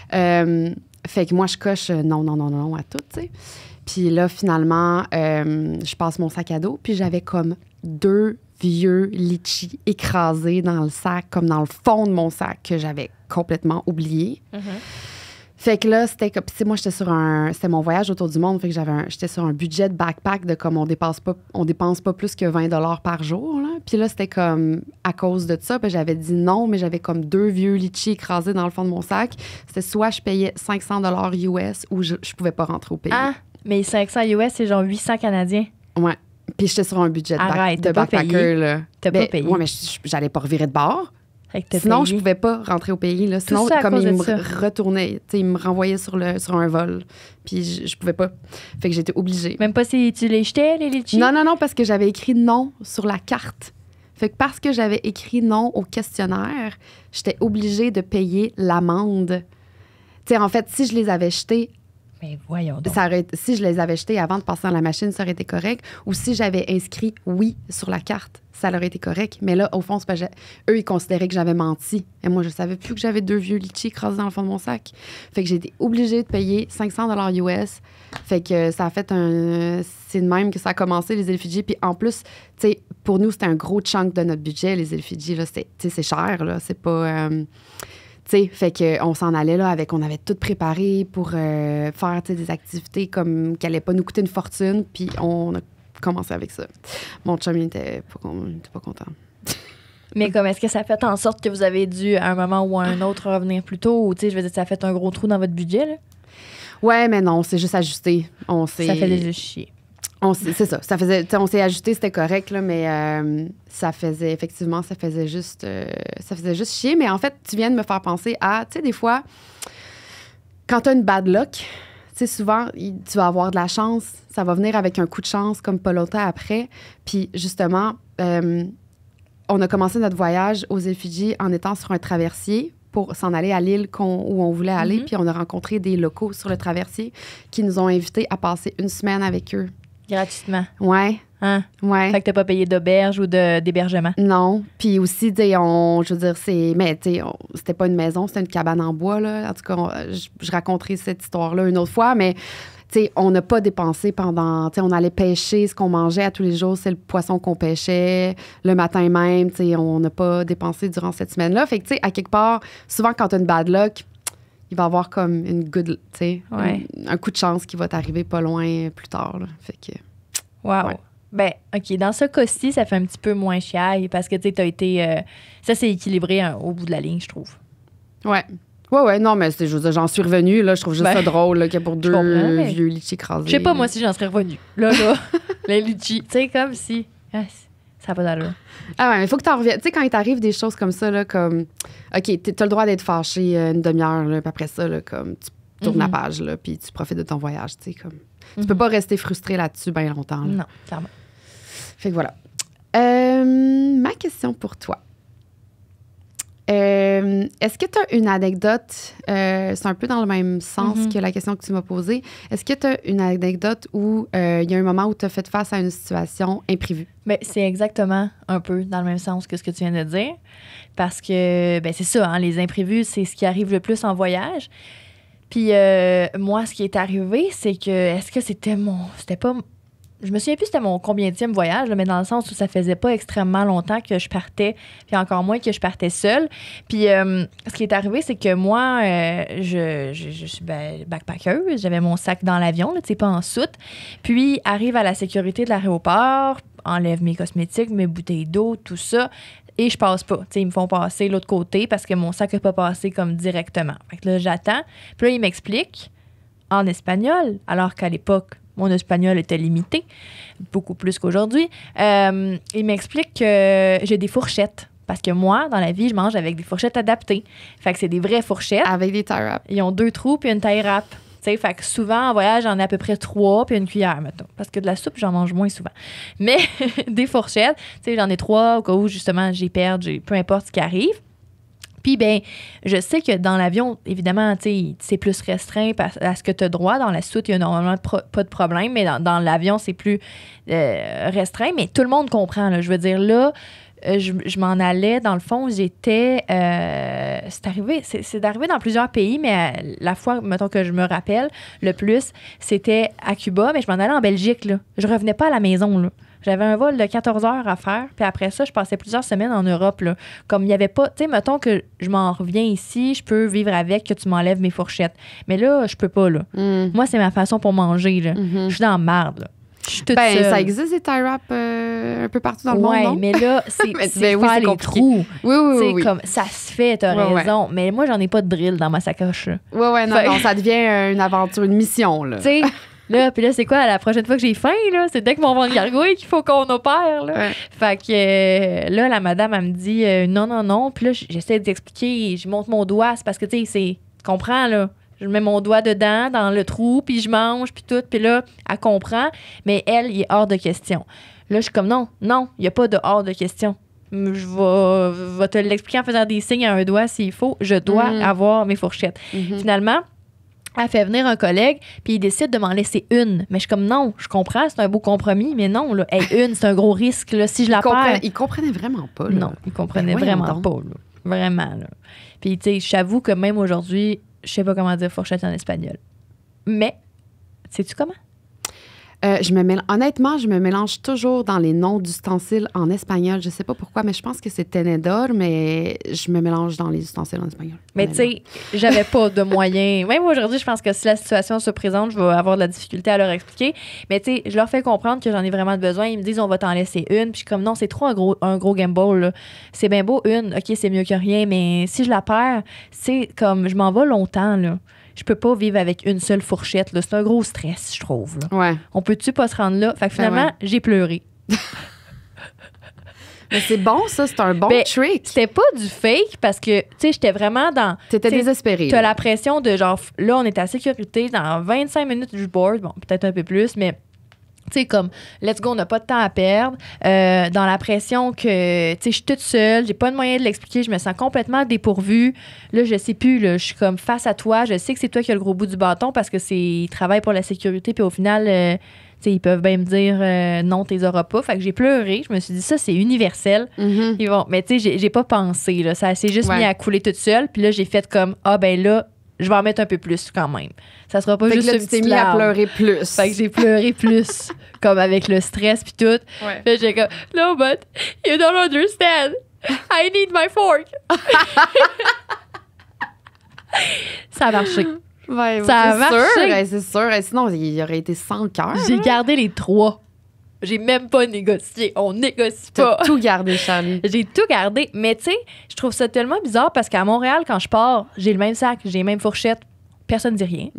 Fait que moi je coche non à tout, tu sais. Puis là finalement je passe mon sac à dos puis j'avais comme 2 vieux litchis écrasés dans le sac, comme dans le fond de mon sac que j'avais complètement oublié. Fait que là, c'était comme... Moi, c'était mon voyage autour du monde. Fait que j'étais sur un budget de backpack de comme on dépense pas plus que 20 $ par jour. Là. Puis là, c'était comme à cause de ça. Puis j'avais dit non, mais j'avais comme 2 vieux litchis écrasés dans le fond de mon sac. C'était soit je payais 500 $ US ou je pouvais pas rentrer au pays. Ah, mais 500 US, c'est genre 800 Canadiens. Ouais. Puis j'étais sur un budget de backpacker. Là. T'as pas payé. Ouais, mais j'allais pas revirer de bord. Sinon, je pouvais pas rentrer au pays. Là. Sinon, comme ils me retournaient, ils me renvoyaient sur un vol. Puis je pouvais pas. Fait que j'étais obligée. Même pas si tu les jetais, les litchis? Non, parce que j'avais écrit non sur la carte. Fait que parce que j'avais écrit non au questionnaire, j'étais obligée de payer l'amende. Tu sais, en fait, si je les avais jetés... Mais voyons donc. Si je les avais jetés avant de passer dans la machine, ça aurait été correct. Ou si j'avais inscrit oui sur la carte, ça aurait été correct. Mais là, au fond, c'est parce que eux, ils considéraient que j'avais menti. Et moi, je savais plus que j'avais 2 vieux litchis écrasés dans le fond de mon sac. Fait que j'ai été obligée de payer 500 $ US. Fait que ça a fait c'est de même que ça a commencé, les îles Fidji. Puis en plus, tu sais, pour nous, c'était un gros chunk de notre budget, les îles Fidji. Là, c'est cher, là. C'est pas... T'sais, fait qu'on s'en allait là on avait tout préparé pour faire des activités comme qui n'allaient pas nous coûter une fortune, puis on a commencé avec ça. Mon chum, il était pas content. Mais comme est-ce que ça fait en sorte que vous avez dû à un moment ou à un autre revenir plus tôt, ou je veux dire, ça fait un gros trou dans votre budget, là? Ouais, mais non, c'est juste ajusté. Ça fait déjà chier. C'est ça. On s'est ajusté, c'était correct, là, mais ça faisait juste chier. Mais en fait, tu viens de me faire penser à, tu sais, des fois, quand tu as une bad luck, tu sais, souvent, tu vas avoir de la chance. Ça va venir avec un coup de chance, comme pas longtemps après. Puis, justement, on a commencé notre voyage aux îles Fidji en étant sur un traversier pour s'en aller à l'île où on voulait aller. Puis, on a rencontré des locaux sur le traversier qui nous ont invités à passer une semaine avec eux. Gratuitement. Ouais. Hein? Ouais. Fait que t'as pas payé d'auberge ou d'hébergement. Non. Puis aussi, je veux dire, c'était pas une maison, c'était une cabane en bois, là. En tout cas, je raconterai cette histoire-là une autre fois, mais, tu sais, on n'a pas dépensé pendant, tu sais, on allait pêcher, ce qu'on mangeait à tous les jours, c'est le poisson qu'on pêchait le matin même, tu sais, on n'a pas dépensé durant cette semaine-là. Fait que, tu sais, à quelque part, souvent, quand t'as une bad luck, il va y avoir comme une good, tu sais, un coup de chance qui va t'arriver pas loin plus tard, là. Fait que... Wow. Ouais. Ben, OK. Dans ce cas-ci, ça fait un petit peu moins chiaille parce que, tu sais, t'as été... ça, c'est équilibré au bout de la ligne, je trouve. Ouais. Ouais, non, mais je veux dire, j'en suis revenue, là. Je trouve juste ça drôle, là, qu'il y a pour 2 vieux litchis écrasés. Je sais pas, moi, si j'en serais revenue. Là, les litchis. Tu sais, comme si... ça n'a pas d'allure. Ah ouais, mais il faut que t'en reviennes. Tu sais, quand il t'arrive des choses comme ça, là, comme... OK, t'as le droit d'être fâché une demi-heure, là, puis après ça, là, comme... Tu tournes la page, là, puis tu profites de ton voyage, tu sais, comme... Tu peux pas rester frustré là-dessus bien longtemps. Là. Non, clairement. Fait que voilà. Ma question pour toi. Est-ce que tu as une anecdote, c'est un peu dans le même sens que la question que tu m'as posée, est-ce que tu as une anecdote où il y a un moment où tu as fait face à une situation imprévue? Bien, c'est exactement un peu dans le même sens que ce que tu viens de dire. Parce que, ben c'est ça, hein, les imprévus, c'est ce qui arrive le plus en voyage. Puis moi, ce qui est arrivé, c'est que, est-ce que c'était pas je me souviens plus c'était mon combienième voyage, là, mais dans le sens où ça faisait pas extrêmement longtemps que je partais, puis encore moins que je partais seule. Puis ce qui est arrivé, c'est que moi, je suis backpackeuse, j'avais mon sac dans l'avion, tu sais, pas en soute. Puis arrive à la sécurité de l'aéroport, enlève mes cosmétiques, mes bouteilles d'eau, tout ça. Et je passe pas. T'sais, ils me font passer l'autre côté parce que mon sac n'est pas passé comme directement. Fait que là, j'attends. Puis là, ils m'expliquent en espagnol, alors qu'à l'époque, mon espagnol était limité, beaucoup plus qu'aujourd'hui. Ils m'expliquent que j'ai des fourchettes. Parce que moi, dans la vie, je mange avec des fourchettes adaptées. Fait que c'est des vraies fourchettes. Avec des tie wraps. Ils ont 2 trous puis une tie wrap. Fait que souvent, en voyage, j'en ai à peu près 3 puis une cuillère, mettons. Parce que de la soupe, j'en mange moins souvent. Mais des fourchettes, j'en ai 3 au cas où, justement, peu importe ce qui arrive. Puis, ben, je sais que dans l'avion, évidemment, c'est plus restreint à ce que tu as droit. Dans la soute, il y a normalement pas de problème, mais dans l'avion, c'est plus restreint. Mais tout le monde comprend, là. Je veux dire, là, je m'en allais, dans le fond, j'étais... c'est arrivé dans plusieurs pays, mais la fois, mettons, que je me rappelle le plus, c'était à Cuba, mais je m'en allais en Belgique, là. Je revenais pas à la maison, là. J'avais un vol de 14 heures à faire, puis après ça, je passais plusieurs semaines en Europe, là. Comme il n'y avait pas... Tu sais, mettons que je m'en reviens ici, je peux vivre avec, que tu m'enlèves mes fourchettes. Mais là, je peux pas, là. Moi, c'est ma façon pour manger, là. Je suis dans la marde, là. Je suis toute seule. Ça existe des tie wraps un peu partout dans le monde, non? Mais là, c'est faire les trous. Oui. Comme, ça se fait, t'as raison. Mais moi, j'en ai pas de drill dans ma sacoche. Non, ça devient une aventure, une mission, là. Tu sais, là, puis là, c'est quoi, la prochaine fois que j'ai faim, là? C'est dès que mon ventre gargouille qu'il faut qu'on opère, là. Ouais. Fait que là, la madame, elle me dit non. Puis là, j'essaie d'expliquer, je monte mon doigt, c'est parce que, tu sais, tu comprends, là? Je mets mon doigt dedans, dans le trou, puis je mange, puis tout. Puis là, elle comprend, mais elle, il est hors de question. Là, je suis comme, non, il n'y a pas de hors de question. Je vais te l'expliquer en faisant des signes à un doigt s'il faut. Je dois avoir mes fourchettes. Finalement, elle fait venir un collègue, puis il décide de m'en laisser une. Mais je suis comme, non, je comprends, c'est un beau compromis, mais non, là, une, c'est un gros risque. Là, si je la perds... Il comprenait vraiment pas, là. Non, il comprenait vraiment pas, là. Vraiment, là. Puis, tu sais, j'avoue que même aujourd'hui, je sais pas comment dire fourchette en espagnol. Mais, sais-tu comment? Honnêtement, je me mélange toujours dans les noms d'ustensiles en espagnol. Je sais pas pourquoi, mais je pense que c'est tenedor, mais je me mélange dans les ustensiles en espagnol. Mais tu sais, j'avais pas de moyens. Même aujourd'hui, je pense que si la situation se présente, je vais avoir de la difficulté à leur expliquer. Mais tu sais, je leur fais comprendre que j'en ai vraiment besoin. Ils me disent, on va t'en laisser une. Puis je suis comme, non, c'est trop un gros gamble, là. C'est bien beau, une. OK, c'est mieux que rien. Mais si je la perds, c'est comme, je m'en vais longtemps, là. Je peux pas vivre avec une seule fourchette, là. C'est un gros stress, je trouve, là. Ouais. On peut-tu pas se rendre là? Fait que finalement, j'ai pleuré. Mais c'est bon, ça. C'est un bon trick. C'était pas du fake parce que, tu sais, j'étais vraiment dans... T'étais désespérée. T'as la pression de genre, là, on est à sécurité, dans 25 minutes du board, bon, peut-être un peu plus, mais... Tu sais, comme, let's go, on n'a pas de temps à perdre. Dans la pression que, tu sais, je suis toute seule, j'ai pas de moyen de l'expliquer, je me sens complètement dépourvue. Là, je sais plus, là, je suis comme face à toi, je sais que c'est toi qui as le gros bout du bâton parce que ils travaillent pour la sécurité, puis au final, tu sais, ils peuvent bien me dire non, t'es auras pas. Fait que j'ai pleuré, je me suis dit, ça, c'est universel. Ils vont, mais tu sais, j'ai pas pensé, là, ça s'est juste mis à couler toute seule, puis là, j'ai fait comme, ben là, je vais en mettre un peu plus quand même. Ça sera pas juste une petite larme. Tu t'es mis à pleurer plus. Fait que j'ai pleuré plus, comme avec le stress puis tout. Ouais. Puis j'ai comme, no, but you don't understand. I need my fork. Ça a marché. Ouais, ça a marché. C'est sûr. Sinon, il aurait été sans cœur. J'ai gardé les 3. J'ai même pas négocié. On négocie pas. T'as tout gardé, Charlie. J'ai tout gardé. Mais tu sais, je trouve ça tellement bizarre parce qu'à Montréal, quand je pars, j'ai le même sac, j'ai les mêmes fourchettes. Personne ne dit rien.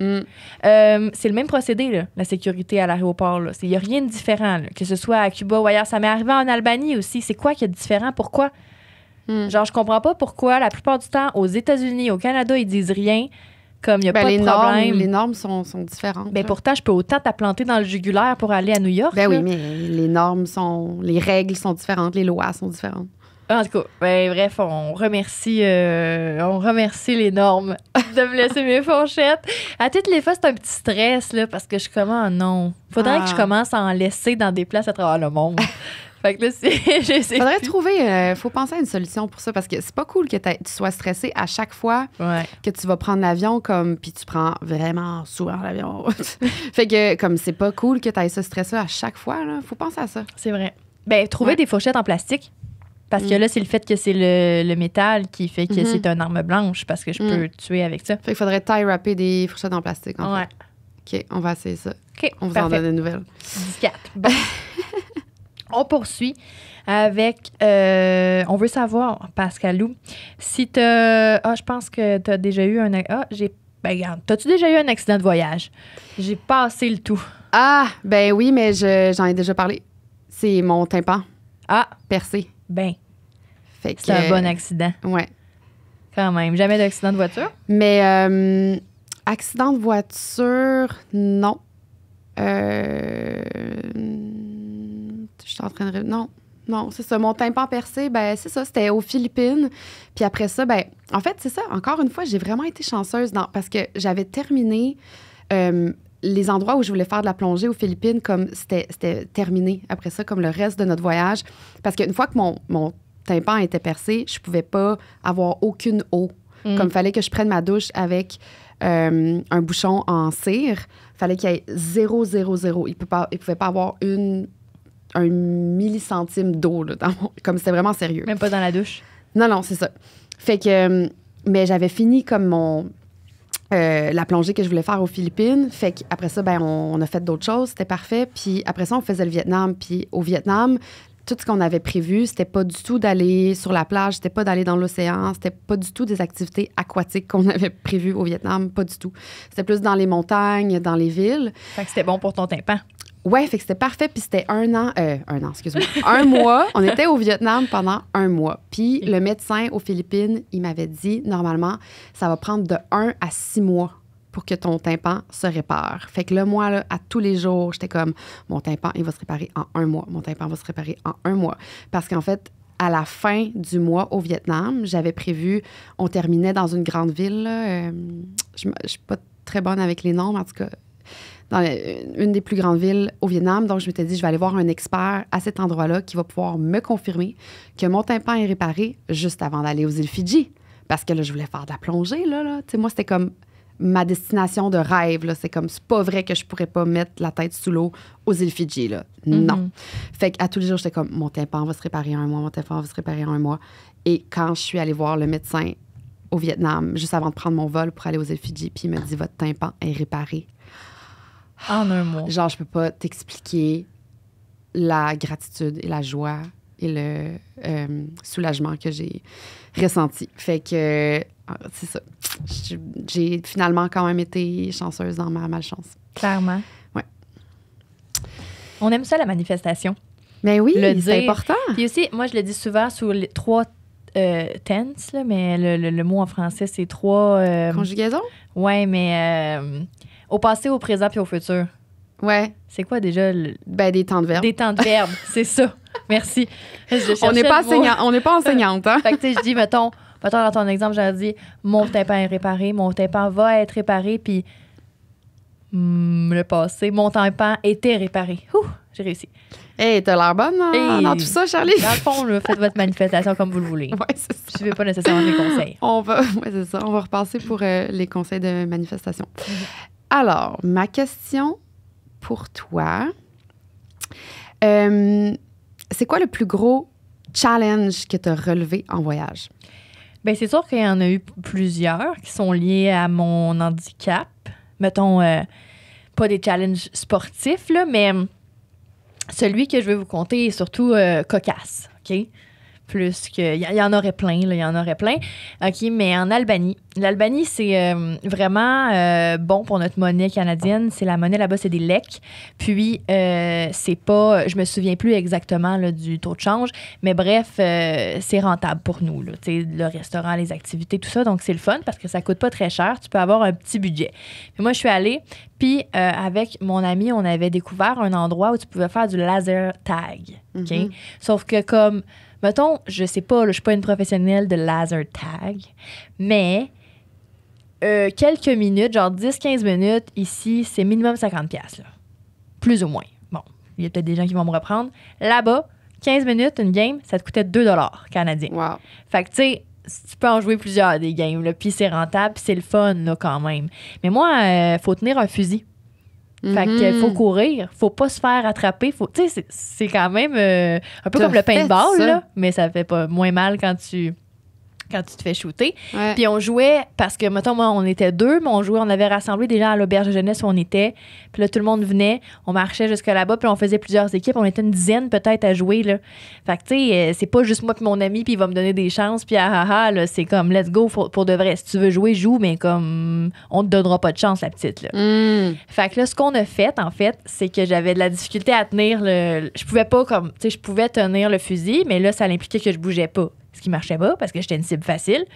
C'est le même procédé, là, la sécurité à l'aéroport. Il n'y a rien de différent. Là, que ce soit à Cuba ou ailleurs. Ça m'est arrivé en Albanie aussi. C'est quoi qu'il y a de différent? Pourquoi? Genre, je comprends pas pourquoi la plupart du temps, aux États-Unis, au Canada, ils disent rien. Comme il n'y a pas de problème. Les normes sont différentes. Ben pourtant, je peux autant t'applanter dans le jugulaire pour aller à New York. Ben oui, mais les règles sont différentes, les lois sont différentes. En tout cas, bref, on remercie les normes de me laisser mes fourchettes. À toutes les fois, c'est un petit stress, là, parce que je suis comme, non. Faudrait que je commence à en laisser dans des places à travers le monde. Fait que là, je sais Faudrait plus. trouver, faut penser à une solution pour ça parce que c'est pas cool que tu sois stressé à chaque fois Ouais. que tu vas prendre l'avion, comme, puis tu prends vraiment souvent l'avion. Fait que, comme, c'est pas cool que tu aies ce stress-là à chaque fois, là. Faut penser à ça. C'est vrai. Ben, trouver des fourchettes en plastique. Parce que là, c'est le fait que c'est le métal qui fait que c'est une arme blanche parce que je peux tuer avec ça. Fait qu'il faudrait tie-wrapper des fourchettes en plastique, en Ouais. fait. OK, on va essayer ça. OK, On vous en parfait. donne des nouvelles. 14. Bon. On poursuit avec... on veut savoir, Pascalou, si t'as... Ah, je pense que t'as déjà eu un... Ah, j'ai... Ben, regarde, t'as-tu déjà eu un accident de voyage? J'ai passé le tout. Ah, ben oui, mais j'en ai déjà parlé. C'est mon tympan Ah, percé. ben, Fait que, c'est un bon accident. Ouais. Quand même. Jamais d'accident de voiture? Mais accident de voiture, non. Je suis en train de... Non, c'est ça. Mon tympan percé, ben c'est ça, c'était aux Philippines. Puis après ça, ben en fait, c'est ça. Encore une fois, j'ai vraiment été chanceuse parce que j'avais terminé les endroits où je voulais faire de la plongée aux Philippines, comme c'était terminé après ça, comme le reste de notre voyage. Parce qu'une fois que mon tympan était percé, je pouvais pas avoir aucune eau. Comme il fallait que je prenne ma douche avec un bouchon en cire, fallait qu'il y ait 0,00. Il pouvait pas avoir un millicentime d'eau, là, comme c'était vraiment sérieux. Même pas dans la douche? Non, c'est ça. Fait que, mais j'avais fini comme la plongée que je voulais faire aux Philippines. Fait qu'après ça, ben, on a fait d'autres choses, c'était parfait. Puis après ça, on faisait le Vietnam. Puis au Vietnam, tout ce qu'on avait prévu, c'était pas du tout d'aller sur la plage, c'était pas d'aller dans l'océan, c'était pas du tout des activités aquatiques qu'on avait prévues au Vietnam, pas du tout. C'était plus dans les montagnes, dans les villes. Fait que c'était bon pour ton tympan. Ouais, fait que c'était parfait. Puis c'était un an, excuse-moi, un mois. On était au Vietnam pendant un mois. Puis le médecin aux Philippines, il m'avait dit, normalement, ça va prendre de 1 à 6 mois pour que ton tympan se répare. Fait que là, moi, là, à tous les jours, j'étais comme, mon tympan, il va se réparer en 1 mois. Mon tympan va se réparer en 1 mois. Parce qu'en fait, à la fin du mois au Vietnam, j'avais prévu, on terminait dans une grande ville. Là, je suis pas très bonne avec les noms, mais en tout cas, dans une des plus grandes villes au Vietnam. Donc, je m'étais dit, je vais aller voir un expert à cet endroit-là qui va pouvoir me confirmer que mon tympan est réparé juste avant d'aller aux îles Fidji. Parce que là, je voulais faire de la plongée, là. Tu sais, moi, c'était comme ma destination de rêve, là. C'est comme, c'est pas vrai que je pourrais pas mettre la tête sous l'eau aux îles Fidji, là. Non. Fait qu'à tous les jours, j'étais comme, mon tympan va se réparer en 1 mois, mon tympan va se réparer en 1 mois. Et quand je suis allée voir le médecin au Vietnam, juste avant de prendre mon vol pour aller aux îles Fidji, puis il m'a dit, votre tympan est réparé. En 1 mois. Genre, je peux pas t'expliquer la gratitude et la joie et le soulagement que j'ai ressenti. Fait que, c'est ça. J'ai finalement quand même été chanceuse dans ma malchance. Clairement. Ouais. On aime ça, la manifestation. Mais oui, Le c'est dire. important. Puis aussi, moi, je le dis souvent sous les 3 tenses, là, mais le mot en français, c'est 3... Conjugaison? Ouais, mais au passé, au présent puis au futur. Ouais. C'est quoi déjà? Ben, des temps de verbe. Des temps de verbe, c'est ça. Merci. On n'est pas enseignante, hein? Fait que, tu sais, je dis, mettons, dans ton exemple, j'aurais dit, mon tympan est réparé, mon tympan va être réparé, puis le passé, mon tympan était réparé. Ouh, j'ai réussi. Hey, t'as l'air bonne dans tout ça, Charlie. Dans le fond, là, faites votre manifestation comme vous le voulez. Ouais, c'est ça. Je ne vais pas nécessairement les conseils. C'est ça. On va repasser pour les conseils de manifestation. Alors, ma question pour toi, c'est quoi le plus gros challenge que tu as relevé en voyage? Bien, c'est sûr qu'il y en a eu plusieurs qui sont liés à mon handicap. Mettons, pas des challenges sportifs, là, mais celui que je vais vous conter est surtout cocasse, OK? Plus que... Il y en aurait plein, là, il y en aurait plein. OK, mais en Albanie. L'Albanie, c'est vraiment bon pour notre monnaie canadienne. C'est la monnaie là-bas, c'est des lek. Puis, c'est pas... Je me souviens plus exactement là, du taux de change, mais bref, c'est rentable pour nous. Là, le restaurant, les activités, tout ça. Donc, c'est le fun parce que ça coûte pas très cher. Tu peux avoir un petit budget. Puis moi, je suis allée, puis avec mon ami, on avait découvert un endroit où tu pouvais faire du laser tag. OK? Mm-hmm. Sauf que comme... Mettons, je sais pas, là, je suis pas une professionnelle de laser tag, mais quelques minutes, genre 10-15 minutes, ici, c'est minimum 50$, là. Plus ou moins. Bon, il y a peut-être des gens qui vont me reprendre. Là-bas, 15 minutes, une game, ça te coûtait 2 $ canadiens. Wow. Fait que, tu sais, tu peux en jouer plusieurs des games, là, puis c'est rentable, puis c'est le fun, là, quand même. Mais moi, faut tenir un fusil. Fait qu'il faut courir, faut pas se faire attraper. Tu sais, c'est quand même un peu comme le paintball, là, mais ça fait pas moins mal quand tu te fais shooter. Ouais. Puis on jouait, parce que, mettons, moi, on était 2, mais on avait rassemblé des gens à l'auberge de jeunesse où on était. Puis là, tout le monde venait, on marchait jusqu'à là-bas, puis on faisait plusieurs équipes. On était une dizaine peut-être à jouer, là. Fait que, tu sais, c'est pas juste moi puis mon ami, puis il va me donner des chances, puis là, c'est comme, let's go pour de vrai. Si tu veux jouer, joue, mais comme, on te donnera pas de chance, la petite, là. Fait que là, ce qu'on a fait, en fait, c'est que j'avais de la difficulté à tenir je pouvais pas, comme, tu sais, je pouvais tenir le fusil, mais là, ça impliquait que je bougeais pas. Ce qui marchait pas parce que j'étais une cible facile.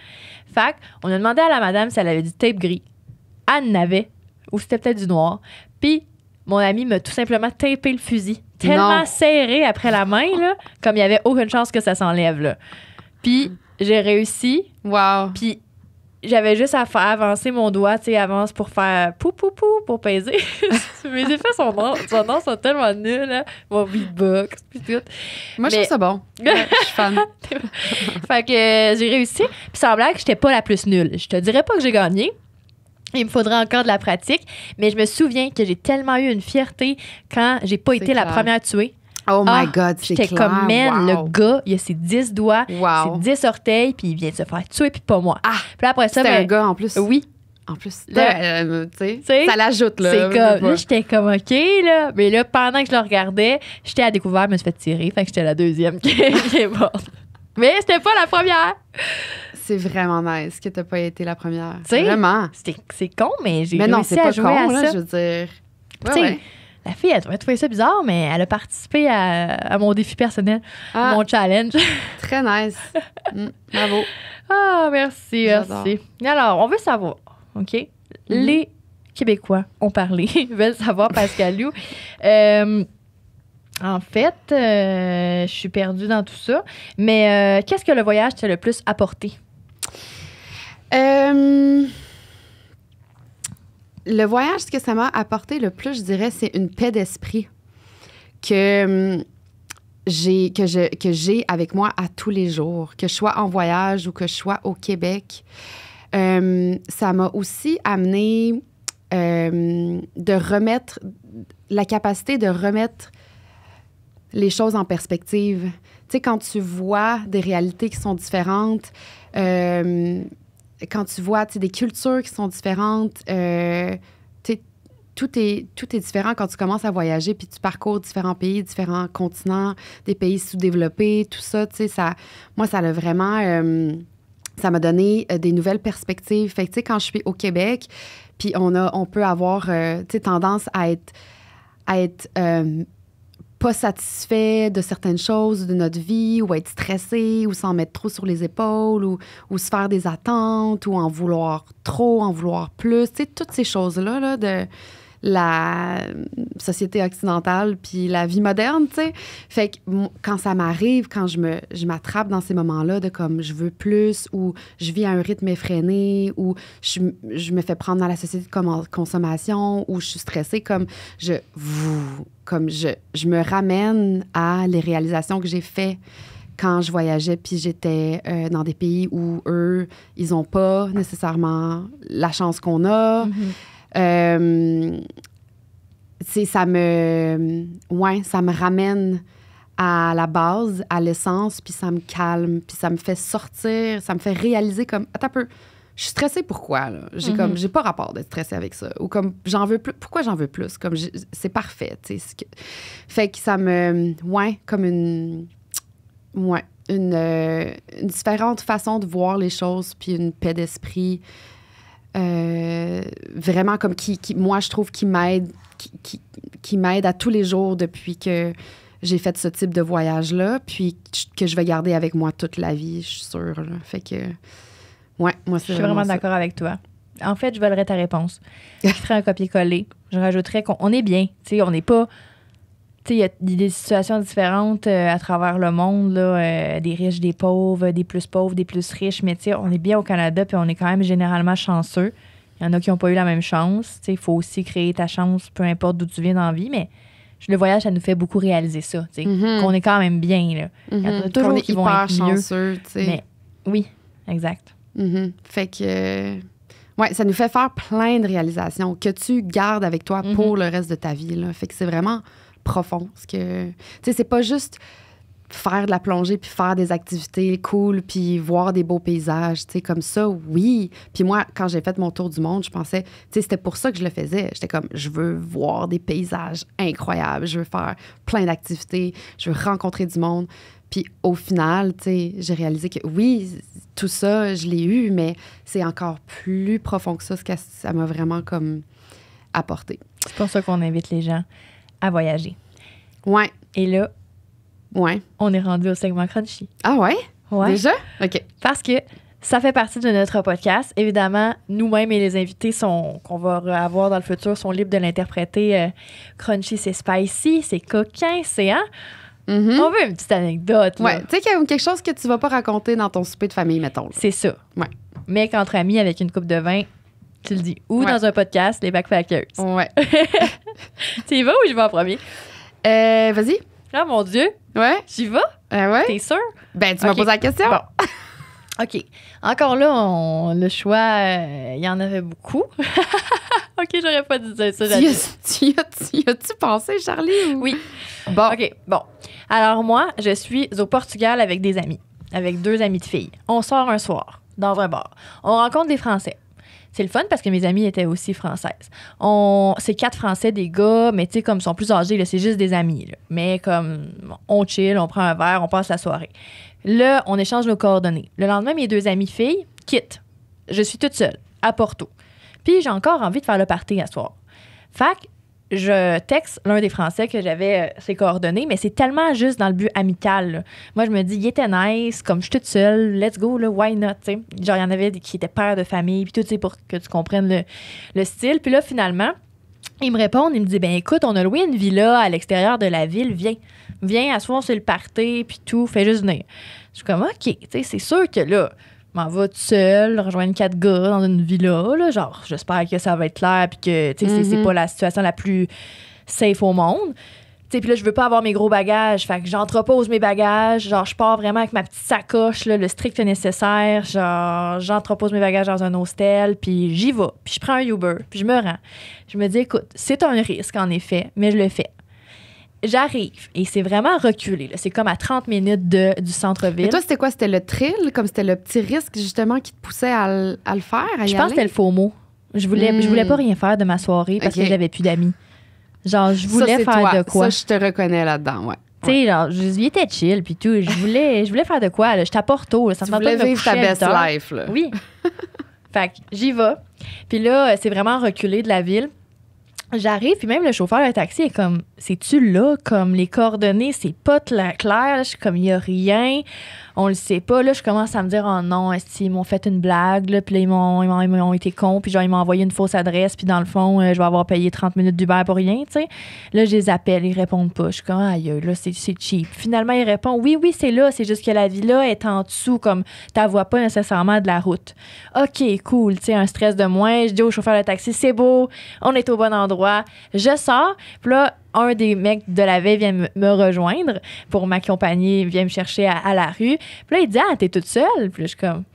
Fait qu'on a demandé à la madame si elle avait du tape gris. Elle en avait, ou c'était peut-être du noir. Puis mon ami m'a tout simplement tapé le fusil. Tellement serré après la main, là, comme il y avait aucune chance que ça s'enlève, là. Puis j'ai réussi. Wow. Puis j'avais juste à faire avancer mon doigt, tu sais, avance pour faire pou pou pou pour peser. Mes effets sont tellement nuls, là. Mon beatbox, puis tout. Moi, je trouve ça bon. Ouais, je suis fan. Fait que j'ai réussi. Puis sans blague, j'étais pas la plus nulle. Je te dirais pas que j'ai gagné. Il me faudrait encore de la pratique. Mais je me souviens que j'ai tellement eu une fierté quand j'ai pas été la première tuée. Oh my God, c'est clair. J'étais comme, man, le gars, il a ses 10 doigts, ses 10 orteils, puis il vient de se faire tuer, puis pas moi. Ah, puis là, après ça, c'était un gars en plus. Oui. En plus, tu sais, ça l'ajoute, là. C'est comme, là, j'étais comme, OK, là. Mais là, pendant que je le regardais, j'étais à découvert, je me suis fait tirer. Fait que j'étais la deuxième qui est morte. Mais c'était pas la première. C'est vraiment nice que t'as pas été la première. T'sais, vraiment. C'est con, mais j'ai mais non, réussi c'est pas à jouer con, à là, ça. je veux dire. Ouais. La fille, elle a trouvé ça bizarre, mais elle a participé à mon défi personnel, mon challenge. Très nice. Bravo. Ah, merci. Alors, on veut savoir, OK? Les Québécois ont parlé, ils veulent savoir, Pascalou. En fait, je suis perdue dans tout ça, mais qu'est-ce que le voyage t'a le plus apporté? Le voyage, ce que ça m'a apporté le plus, je dirais, c'est une paix d'esprit que j'ai avec moi à tous les jours, que je sois en voyage ou que je sois au Québec. Ça m'a aussi amené de remettre la capacité de remettre les choses en perspective. Tu sais, quand tu vois des réalités qui sont différentes, quand tu vois des cultures qui sont différentes, tout est différent quand tu commences à voyager puis tu parcours différents pays, différents continents, des pays sous-développés, tout ça, tu sais, moi, ça l'a vraiment... ça m'a donné des nouvelles perspectives. Fait que, tu sais, quand je suis au Québec, puis on peut avoir, tu sais, tendance à être pas satisfait de certaines choses de notre vie, ou être stressé, ou s'en mettre trop sur les épaules, ou se faire des attentes, ou en vouloir trop, en vouloir plus. Tu sais, toutes ces choses-là, là, de la société occidentale puis la vie moderne, tu sais. Fait que quand ça m'arrive, quand je m'attrape dans ces moments-là de comme je veux plus, ou je vis à un rythme effréné, ou je me fais prendre dans la société de consommation, ou je suis stressée, comme je me ramène à les réalisations que j'ai faites quand je voyageais, puis j'étais dans des pays où eux, ils n'ont pas nécessairement la chance qu'on a. Ça me ramène à la base, à l'essence, puis ça me calme, puis ça me fait sortir, ça me fait réaliser comme, attends un peu, je suis stressée, pourquoi, là? J'ai pas rapport d'être stressée avec ça. Ou comme, j'en veux plus, pourquoi j'en veux plus? Comme, c'est parfait, tu sais. Fait que ça me, comme une différente façon de voir les choses, puis une paix d'esprit, vraiment comme moi, je trouve, qui m'aide à tous les jours depuis que j'ai fait ce type de voyage-là, puis que je vais garder avec moi toute la vie, je suis sûre. Là. Fait que, moi, c'est je suis vraiment ça. d'accord avec toi. En fait, je volerais ta réponse. Je ferais un copier-coller. Je rajouterais qu'on est bien. Tu sais, on n'est pas... Tu sais, il y a des situations différentes à travers le monde, là, des riches, des pauvres, des plus riches, mais tu sais, on est bien au Canada, puis on est quand même généralement chanceux. Il y en a qui n'ont pas eu la même chance. Tu sais, il faut aussi créer ta chance, peu importe d'où tu viens dans la vie, mais le voyage, ça nous fait beaucoup réaliser ça, tu sais, qu'on est quand même bien, là. Il y en a toujours qui vont être mieux. Chanceux, tu sais. Mais oui, exact. Fait que... ouais, ça nous fait faire plein de réalisations que tu gardes avec toi pour le reste de ta vie, là. Fait que c'est vraiment profond. Tu sais, c'est pas juste faire de la plongée puis faire des activités cool puis voir des beaux paysages, tu sais, comme ça, oui. Puis moi, quand j'ai fait mon tour du monde, je pensais, tu sais, c'était pour ça que je le faisais. J'étais comme, je veux voir des paysages incroyables, je veux faire plein d'activités, je veux rencontrer du monde. Puis au final, tu sais, j'ai réalisé que oui, tout ça, je l'ai eu, mais c'est encore plus profond que ça, ce que ça m'a vraiment comme apporté. C'est pour ça qu'on invite les gens à voyager. Ouais. Et là, ouais. On est rendu au segment Crunchy. Ah ouais? Ouais. Déjà? OK. Parce que ça fait partie de notre podcast. Évidemment, nous-mêmes et les invités qu'on va avoir dans le futur sont libres de l'interpréter. Crunchy, c'est spicy, c'est coquin, c'est... Hein? On veut une petite anecdote. Là. Ouais, tu sais, quelque chose que tu vas pas raconter dans ton souper de famille, mettons. Là. C'est ça. Ouais. Mais qu'entre amis, avec une coupe de vin, tu le dis. Ou dans un podcast, les backpackers. Ouais. Tu y vas ou je vais en premier? Vas-y. Ah, mon Dieu. Ouais. J'y vas? Ouais. T'es sûr? Ben, tu m'as posé la question. Bon. OK. Encore là, le choix, il y en avait beaucoup. OK, j'aurais pas dû dire ça. Tu as-tu pensé, Charlie? Ou... Oui. Bon. OK, bon. Alors moi, je suis au Portugal avec des amis, avec 2 amis de filles. On sort un soir dans un bar. On rencontre des Français. C'est le fun parce que mes amies étaient aussi françaises. C'est 4 Français, des gars, mais tu sais, comme ils sont plus âgés, là, c'est juste des amis. Là. Mais comme on chill, on prend un verre, on passe la soirée. Là, on échange nos coordonnées. Le lendemain, mes 2 amies filles quittent. Je suis toute seule, à Porto. Puis j'ai encore envie de faire le party à soir. Fait que je texte l'un des Français que j'avais ses coordonnées, mais c'est tellement juste dans le but amical. Là. Moi, je me dis, il était nice, comme je suis toute seule, let's go, là, why not? T'sais. Genre, il y en avait qui étaient pères de famille, puis tout, pour que tu comprennes le style. Puis là, finalement, ils me répondent, ils me disent, ben écoute, on a loué une villa à l'extérieur de la ville, viens, asseoir sur le party, puis tout, fais juste venir. Je suis comme, OK, c'est sûr que là, je m'en vais toute seule, rejoindre 4 gars dans une villa, là, genre, j'espère que ça va être clair, puis que, c'est pas la situation la plus safe au monde. Puis là, je veux pas avoir mes gros bagages, fait que j'entrepose mes bagages, genre, je pars vraiment avec ma petite sacoche, là, le strict nécessaire, genre, j'entrepose mes bagages dans un hostel, puis j'y vais, puis je prends un Uber, puis je me rends. Je me dis, écoute, c'est un risque, en effet, mais je le fais. J'arrive et c'est vraiment reculé. Là. C'est comme à 30 minutes du centre-ville. Mais toi, c'était quoi? C'était le thrill? Comme c'était le petit risque, justement, qui te poussait à le faire? Je pense que c'était le faux mot. Je voulais pas rien faire de ma soirée parce que j'avais plus d'amis. Genre, je voulais faire de quoi? Ça, je te reconnais là-dedans, ouais. Tu sais, genre, j'étais chill puis tout. Je voulais faire de quoi? J'étais à Porto. Ça tu voulais vivre ta best life, là. Oui. Fait que j'y vais. Puis là, c'est vraiment reculé de la ville. J'arrive, puis même le chauffeur de taxi est comme, c'est-tu là? Comme les coordonnées, c'est pas clair. Là, je suis comme, il y a rien. On le sait pas. Là, je commence à me dire, oh non, est-ce qu'ils m'ont fait une blague? Là, puis là, ils m'ont été cons. Puis genre, ils m'ont envoyé une fausse adresse. Puis dans le fond, je vais avoir payé 30 minutes d'Uber pour rien, tu sais. Là, je les appelle, ils répondent pas. Je suis comme, aïe, là, c'est cheap. Finalement, ils répondent, oui, c'est là. C'est juste que la villa est en dessous, comme, t'as vois pas nécessairement de la route. OK, cool, tu sais, un stress de moins. Je dis au chauffeur de taxi, c'est beau, on est au bon endroit. Je sors, puis là, un des mecs de la veille vient me rejoindre pour m'accompagner, vient me chercher à la rue. Puis là, il dit, t'es toute seule? Puis là, je suis comme,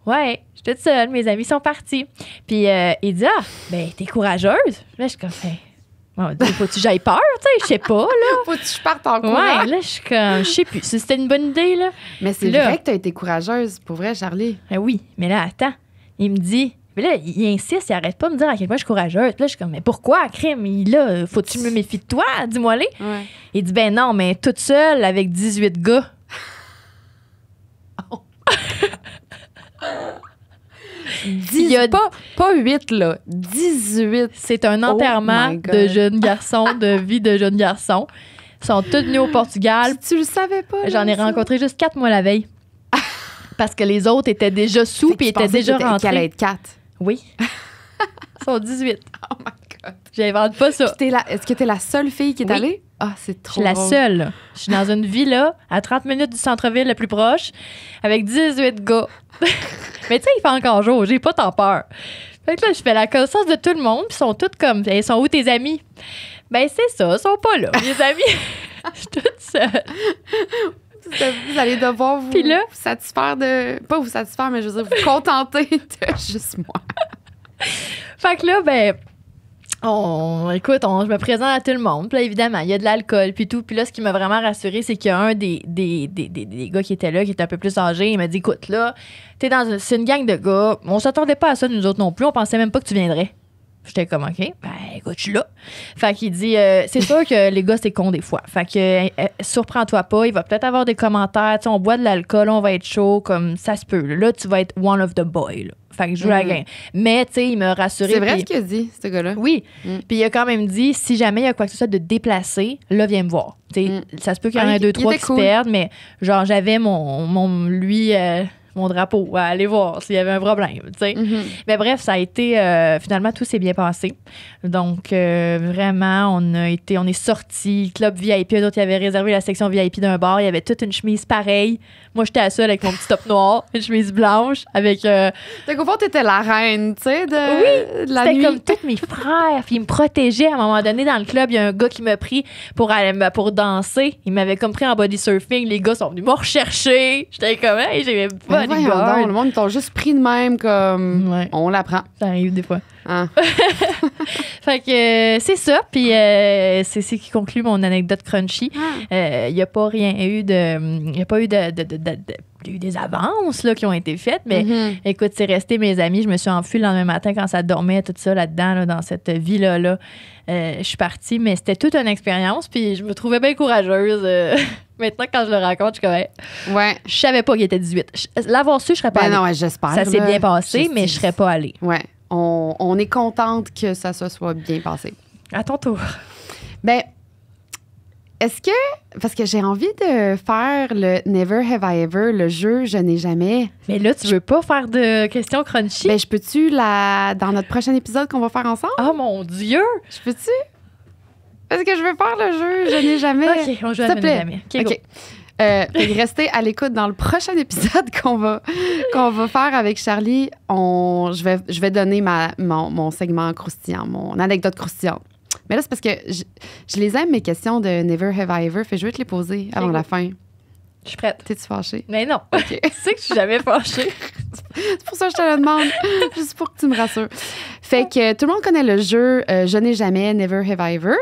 ouais, je suis toute seule, mes amis sont partis. Puis il dit, ben, t'es courageuse? Puis là, je suis comme, faut-tu que j'aille peur, tu sais, je sais pas, là. Faut-tu que je parte en courant? Ouais, là, je suis comme, je sais plus si c'était une bonne idée, là. Mais c'est vrai que t'as été courageuse, pour vrai, Charlie. Oui, mais là, attends, il me dit... Mais là, il insiste, il arrête pas de me dire à quel point je suis courageuse. Puis là, je suis comme, mais pourquoi, crime? Là, faut-tu me méfier de toi? Dis-moi-les. Ouais. Il dit, ben non, mais toute seule avec 18 gars. Oh. Pas 8, là. 18. C'est un enterrement de jeunes garçons, de vie de jeunes garçons. Ils sont tous venus au Portugal. Tu le savais pas? J'en ai rencontré juste 4 mois la veille. Parce que les autres étaient déjà sous puis étaient déjà rentrés. Qu'elle allait être 4. Oui. Ils sont 18. Oh my God. J'invente pas ça. Est-ce que t'es la seule fille qui est allée? Ah, c'est trop drôle. Je suis la seule. Là. Je suis dans une villa à 30 minutes du centre-ville le plus proche avec 18 gars. Mais tu sais, il fait encore jour. J'ai pas tant peur. Fait que là, je fais la connaissance de tout le monde puis ils sont tous comme, ils sont où tes amis? Ben, c'est ça, ils sont pas là. Les amis, je suis toute seule. Vous allez devoir vous satisfaire pas vous satisfaire, mais je veux dire, vous contenter de juste moi. Fait que là, ben, je me présente à tout le monde. Puis là, évidemment, il y a de l'alcool, puis tout. Puis là, ce qui m'a vraiment rassurée, c'est qu'il y a un des gars qui était là, qui était un peu plus âgé. Il m'a dit, écoute, là, c'est une gang de gars. On s'attendait pas à ça, nous autres non plus. On pensait même pas que tu viendrais. J'étais comme, OK, ben, écoute, je suis là. Fait qu'il dit, c'est sûr que les gars, c'est con des fois. Fait que, surprends-toi pas, il va peut-être avoir des commentaires. Tu sais, on boit de l'alcool, on va être chaud, comme ça se peut. Là, tu vas être one of the boys, là. Fait que je joue la game. Mais, tu sais, il m'a rassuré. C'est vrai ce qu'il a dit, ce gars-là? Oui. Puis il a quand même dit, si jamais il y a quoi que ce soit de déplacé, là, viens me voir. Tu sais, ça se peut qu'il y en ait 2-3 qui se perdent, mais genre, j'avais mon drapeau à aller voir s'il y avait un problème, tu sais. Mais bref, ça a été... finalement, tout s'est bien passé. Donc, vraiment, on est sortis. Club VIP, eux autres, ils avaient réservé la section VIP d'un bar. Il y avait toute une chemise pareille. Moi, j'étais à seule avec mon petit top noir, une chemise blanche, avec... Donc, au fond, t'étais la reine, tu sais, de la nuit. C'était comme tous mes frères. Puis ils me protégeaient. À un moment donné, dans le club, il y a un gars qui m'a pris pour danser. Il m'avait comme pris en body surfing. Les gars sont venus me rechercher. J'étais comme, hey, j'avais pas de le monde, ils t'ont juste pris de même, comme on l'apprend. Ça arrive des fois. Ah. Fait que c'est ça. Puis c'est ce qui conclut mon anecdote crunchy. Il n'y a pas eu des avances là, qui ont été faites, mais écoute, c'est resté mes amis. Je me suis enfuie le lendemain matin quand ça dormait, tout ça là-dedans, là, dans cette villa-là. Je suis partie, mais c'était toute une expérience, puis je me trouvais bien courageuse. Maintenant, quand je le raconte, je suis comme, ouais. Je savais pas qu'il était 18. L'avoir su, je serais pas allée. Non, ouais, j'espère. Ça s'est bien passé, mais je serais pas allée. Ouais. On est contente que ça se soit bien passé. À ton tour. Ben, est-ce que... Parce que j'ai envie de faire le Never Have I Ever, le jeu Je n'ai jamais. Mais là, tu veux pas faire de questions crunchy? Ben, je peux-tu, dans notre prochain épisode qu'on va faire ensemble? Oh mon Dieu! Je peux-tu? Parce que je veux faire le jeu Je n'ai jamais. OK, on joue à Je n'ai jamais. OK. Restez à l'écoute dans le prochain épisode qu'on va faire avec Charlie. Je vais donner mon segment croustillant, mon anecdote croustillante. Mais là, c'est parce que je les aime, mes questions de Never Have I Ever. Fait que je vais te les poser avant la fin. Je suis prête. T'es-tu fâchée? Mais non. OK. Tu sais que je suis jamais fâchée. C'est pour ça que je te le demande. Juste pour que tu me rassures. Fait que tout le monde connaît le jeu Je n'ai jamais, Never Have I Ever.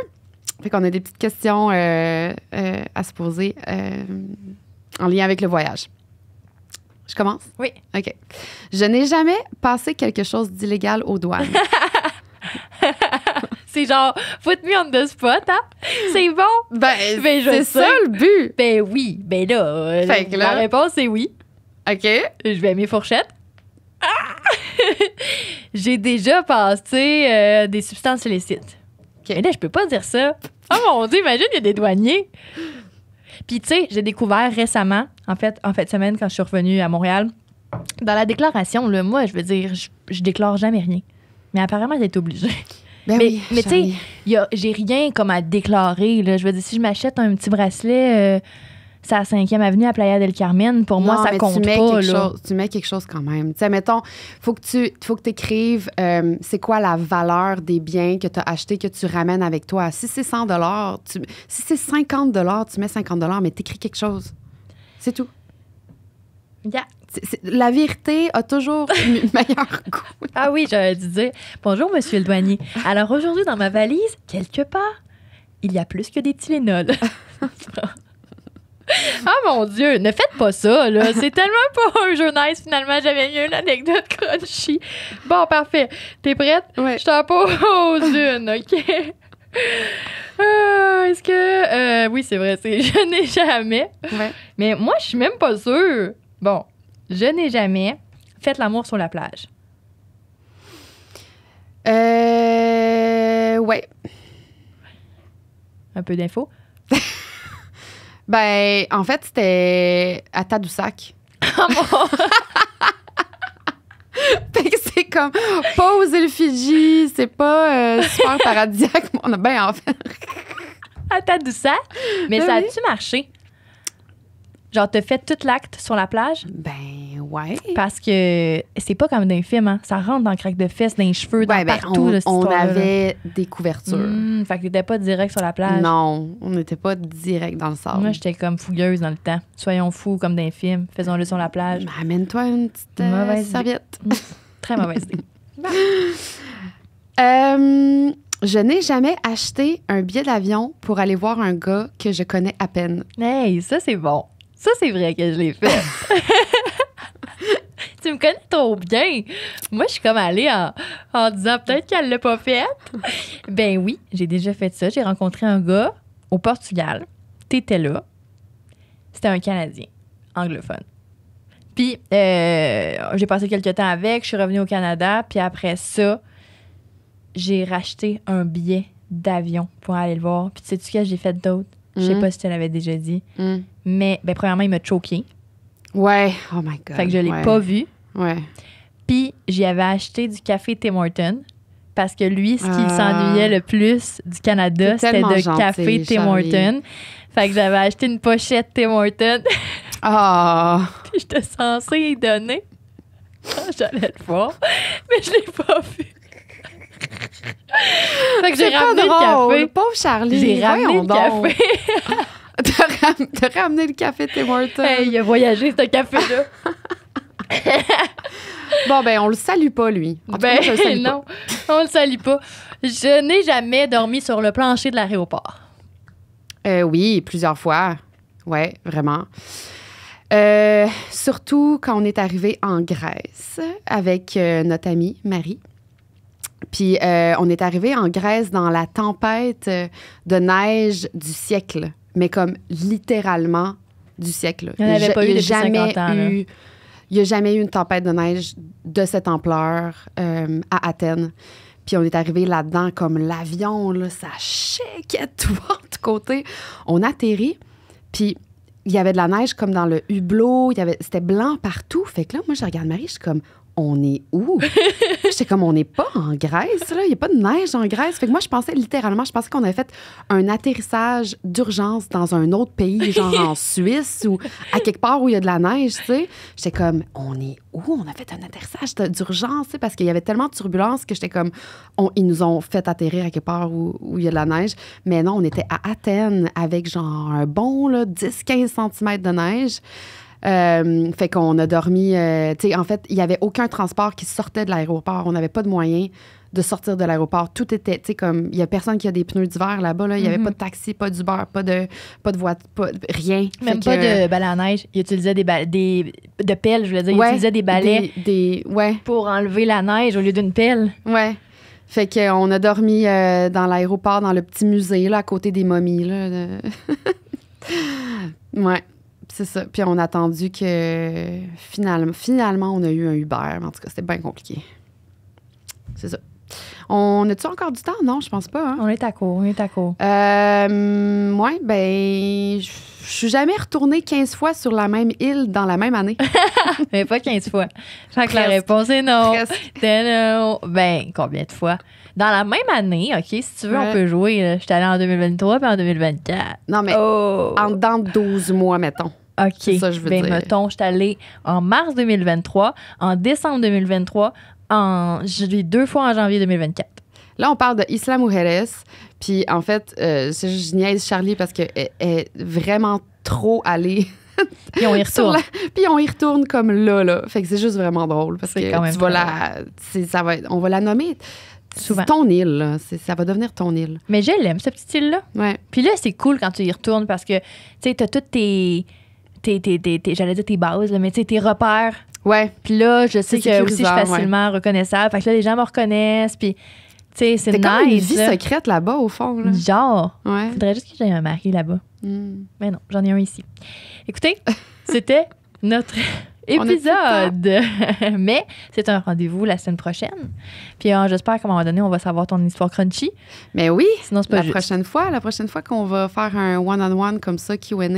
Fait qu'on a des petites questions à se poser en lien avec le voyage. Je commence? Oui. OK. Je n'ai jamais passé quelque chose d'illégal aux douanes. C'est genre, put me on the spot, hein? C'est bon? Ben c'est ça le but. Ben oui. Ben là, la réponse est oui. OK. Je vais à mes fourchettes. J'ai déjà passé des substances illicites. Okay. Mais là, je peux pas dire ça. Oh mon Dieu, imagine, il y a des douaniers. Puis, tu sais, j'ai découvert récemment, en fait, de semaine, quand je suis revenue à Montréal, dans la déclaration, là, moi, je veux dire, je déclare jamais rien. Mais apparemment, j'ai été obligée. Ben mais tu sais, j'ai rien comme à déclarer. Là. Je veux dire, si je m'achète un petit bracelet, c'est à 5e Avenue à Playa del Carmen, pour moi, ça compte pas. Tu mets quelque chose quand même. Tu sais, mettons, faut que tu écrives c'est quoi la valeur des biens que tu as achetés, que tu ramènes avec toi. Si c'est 100 si c'est 50 tu mets 50 mais tu écris quelque chose. C'est tout. Yeah. La vérité a toujours meilleur goût. Ah oui, j'aurais dû dire « Bonjour, monsieur le douanier. Alors aujourd'hui, dans ma valise, quelque part, il y a plus que des Tylenol. » Ah mon Dieu, ne faites pas ça, là. C'est tellement pas un jeu nice, finalement. J'avais mieux une anecdote crunchy. Bon, parfait. T'es prête? Oui. Je t'en pose une, OK? Est-ce que... oui, c'est vrai, c'est « Je n'ai jamais. Ouais. » Mais moi, je suis même pas sûre. Bon, je n'ai jamais fait l'amour sur la plage. Ouais. Un peu d'infos. Ben, en fait, c'était à Tadoussac. Oh mon... Fait que c'est comme pas aux îles Fidji, c'est pas super paradisiaque. On a bien en fait. À Tadoussac? Mais Ben ça oui. a-tu marché? Genre, t'as fait tout l'acte sur la plage? Ben Ouais. Parce que c'est pas comme dans les films, hein. Ça rentre dans le craque de fesses, dans les cheveux, dans partout. On avait des couvertures. Fait que t'étais pas direct sur la plage. Non, on n'était pas direct dans le sable. Moi, j'étais comme fougueuse dans le temps. Soyons fous comme dans les films. Faisons-le sur la plage. Amène-toi une petite serviette. Très mauvaise idée. Je n'ai jamais acheté un billet d'avion pour aller voir un gars que je connais à peine. Hey, ça, c'est bon. Ça, c'est vrai que je l'ai fait. Tu me connais trop bien. Moi, je suis comme allée en disant peut-être qu'elle l'a pas fait. Ben oui, j'ai déjà fait ça. J'ai rencontré un gars au Portugal. T'étais là. C'était un Canadien, anglophone. Puis, j'ai passé quelques temps avec. Je suis revenue au Canada. Puis après ça, j'ai racheté un billet d'avion pour aller le voir. Puis, tu sais-tu ce que j'ai fait d'autre? Je sais pas si tu l'avais déjà dit. Mais, ben, premièrement, il m'a choqué. Ouais. Oh my God. Fait que je l'ai pas vu. Ouais. Puis, j'y avais acheté du café Tim Hortons. Parce que lui, ce qui s'ennuyait le plus du Canada, c'était de café Tim Hortons. Fait que j'avais acheté une pochette Tim Hortons. Puis j'étais censée y donner quand j'allais le voir. Mais je l'ai pas vu. Fait que j'ai ramené le café. Pauvre Charlie. J'ai ramené le café. T'as ramené le café Tim Hortons. Hey, il a voyagé, ce café-là. Bon, ben, on le salue pas, lui. En tout cas, moi, je le salue non, on le salue pas. Je n'ai jamais dormi sur le plancher de l'aéroport. Oui, plusieurs fois. Ouais, vraiment. Surtout quand on est arrivé en Grèce avec notre amie Marie. Puis on est arrivé en Grèce dans la tempête de neige du siècle, mais comme littéralement du siècle. Il n'y en avait pas eu depuis 50 ans. Il n'y a jamais eu une tempête de neige de cette ampleur à Athènes. Puis on est arrivé là-dedans comme l'avion, là, ça shakeait de tous côtés. On atterrit, puis il y avait de la neige comme dans le hublot, c'était blanc partout. Fait que là, moi, je regarde Marie, je suis comme, on est où? J'étais comme, on n'est pas en Grèce, là. Il n'y a pas de neige en Grèce. Fait que moi, je pensais qu'on avait fait un atterrissage d'urgence dans un autre pays, genre en Suisse ou à quelque part où il y a de la neige, tu sais. J'étais comme, on est où? On a fait un atterrissage d'urgence, tu sais, parce qu'il y avait tellement de turbulences que j'étais comme, ils nous ont fait atterrir à quelque part où il y a de la neige. Mais non, on était à Athènes avec genre un bon 10-15 cm de neige. Fait qu'on a dormi... tu sais, en fait, il n'y avait aucun transport qui sortait de l'aéroport. On n'avait pas de moyens de sortir de l'aéroport. Tout était, tu sais, comme... Il n'y a personne qui a des pneus d'hiver là-bas. Là. Il n'y avait pas de taxi, pas d'Uber, pas de voiture, rien. Même pas de balai à neige. Ils utilisaient de pelles, je voulais dire. Ils utilisaient des balais pour enlever la neige au lieu d'une pelle. Ouais. Fait qu'on a dormi dans l'aéroport, dans le petit musée, là, à côté des momies, là. Ouais. C'est ça. Puis on a attendu que finalement, on a eu un Uber. Mais en tout cas, c'était bien compliqué. C'est ça. On a-tu encore du temps? Non, je pense pas. Hein? On est à court. Ouais, ben, je suis jamais retournée 15 fois sur la même île dans la même année. Mais pas 15 fois. Fait que la réponse est non. Non. Ben, combien de fois? Dans la même année, OK, si tu veux, on peut jouer. Je suis allée en 2023 puis en 2024. Non, mais en dedans de 12 mois, mettons. OK. C'est ça, je veux dire. Mettons, je suis allée en mars 2023, en décembre 2023, deux fois en janvier 2024. Là, on parle de Isla Mujeres. Puis, en fait, je niaise Charlie parce qu'elle est vraiment trop allée. Puis on y retourne. Puis on y retourne comme là. Fait que c'est juste vraiment drôle parce que tu vas on va la nommer. Souvent. C'est ton île, là. Ça va devenir ton île. Mais je l'aime, cette petite île-là. Ouais. Puis là, c'est cool quand tu y retournes parce que, tu sais, t'as toutes j'allais dire tes bases, là, mais tu sais, tes repères. Ouais. Puis là, je sais que aussi je suis facilement reconnaissable. Fait que là, les gens me reconnaissent. Puis, tu sais, c'est nice. C'est comme une vie secrète là-bas, au fond. Là. Genre. Ouais. Faudrait juste que j'aie un mari là-bas. Mais non, j'en ai un ici. Écoutez, c'était notre épisode. Mais c'est un rendez-vous la semaine prochaine. Puis j'espère qu'à un moment donné, on va savoir ton histoire crunchy. Mais oui. Sinon, c'est pas juste. La prochaine fois qu'on va faire un one-on-one comme ça, Q&A,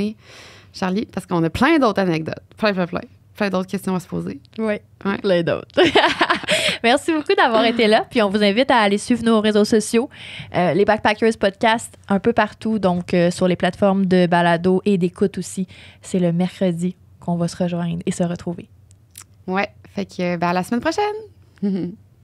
Charlie, parce qu'on a plein d'autres anecdotes. Plein d'autres questions à se poser. Oui, plein d'autres. Merci beaucoup d'avoir été là. Puis on vous invite à aller suivre nos réseaux sociaux, les Backpackers Podcast, un peu partout, donc sur les plateformes de balado et d'écoute aussi. C'est le mercredi qu'on va se rejoindre et se retrouver. Ouais, fait que à la semaine prochaine.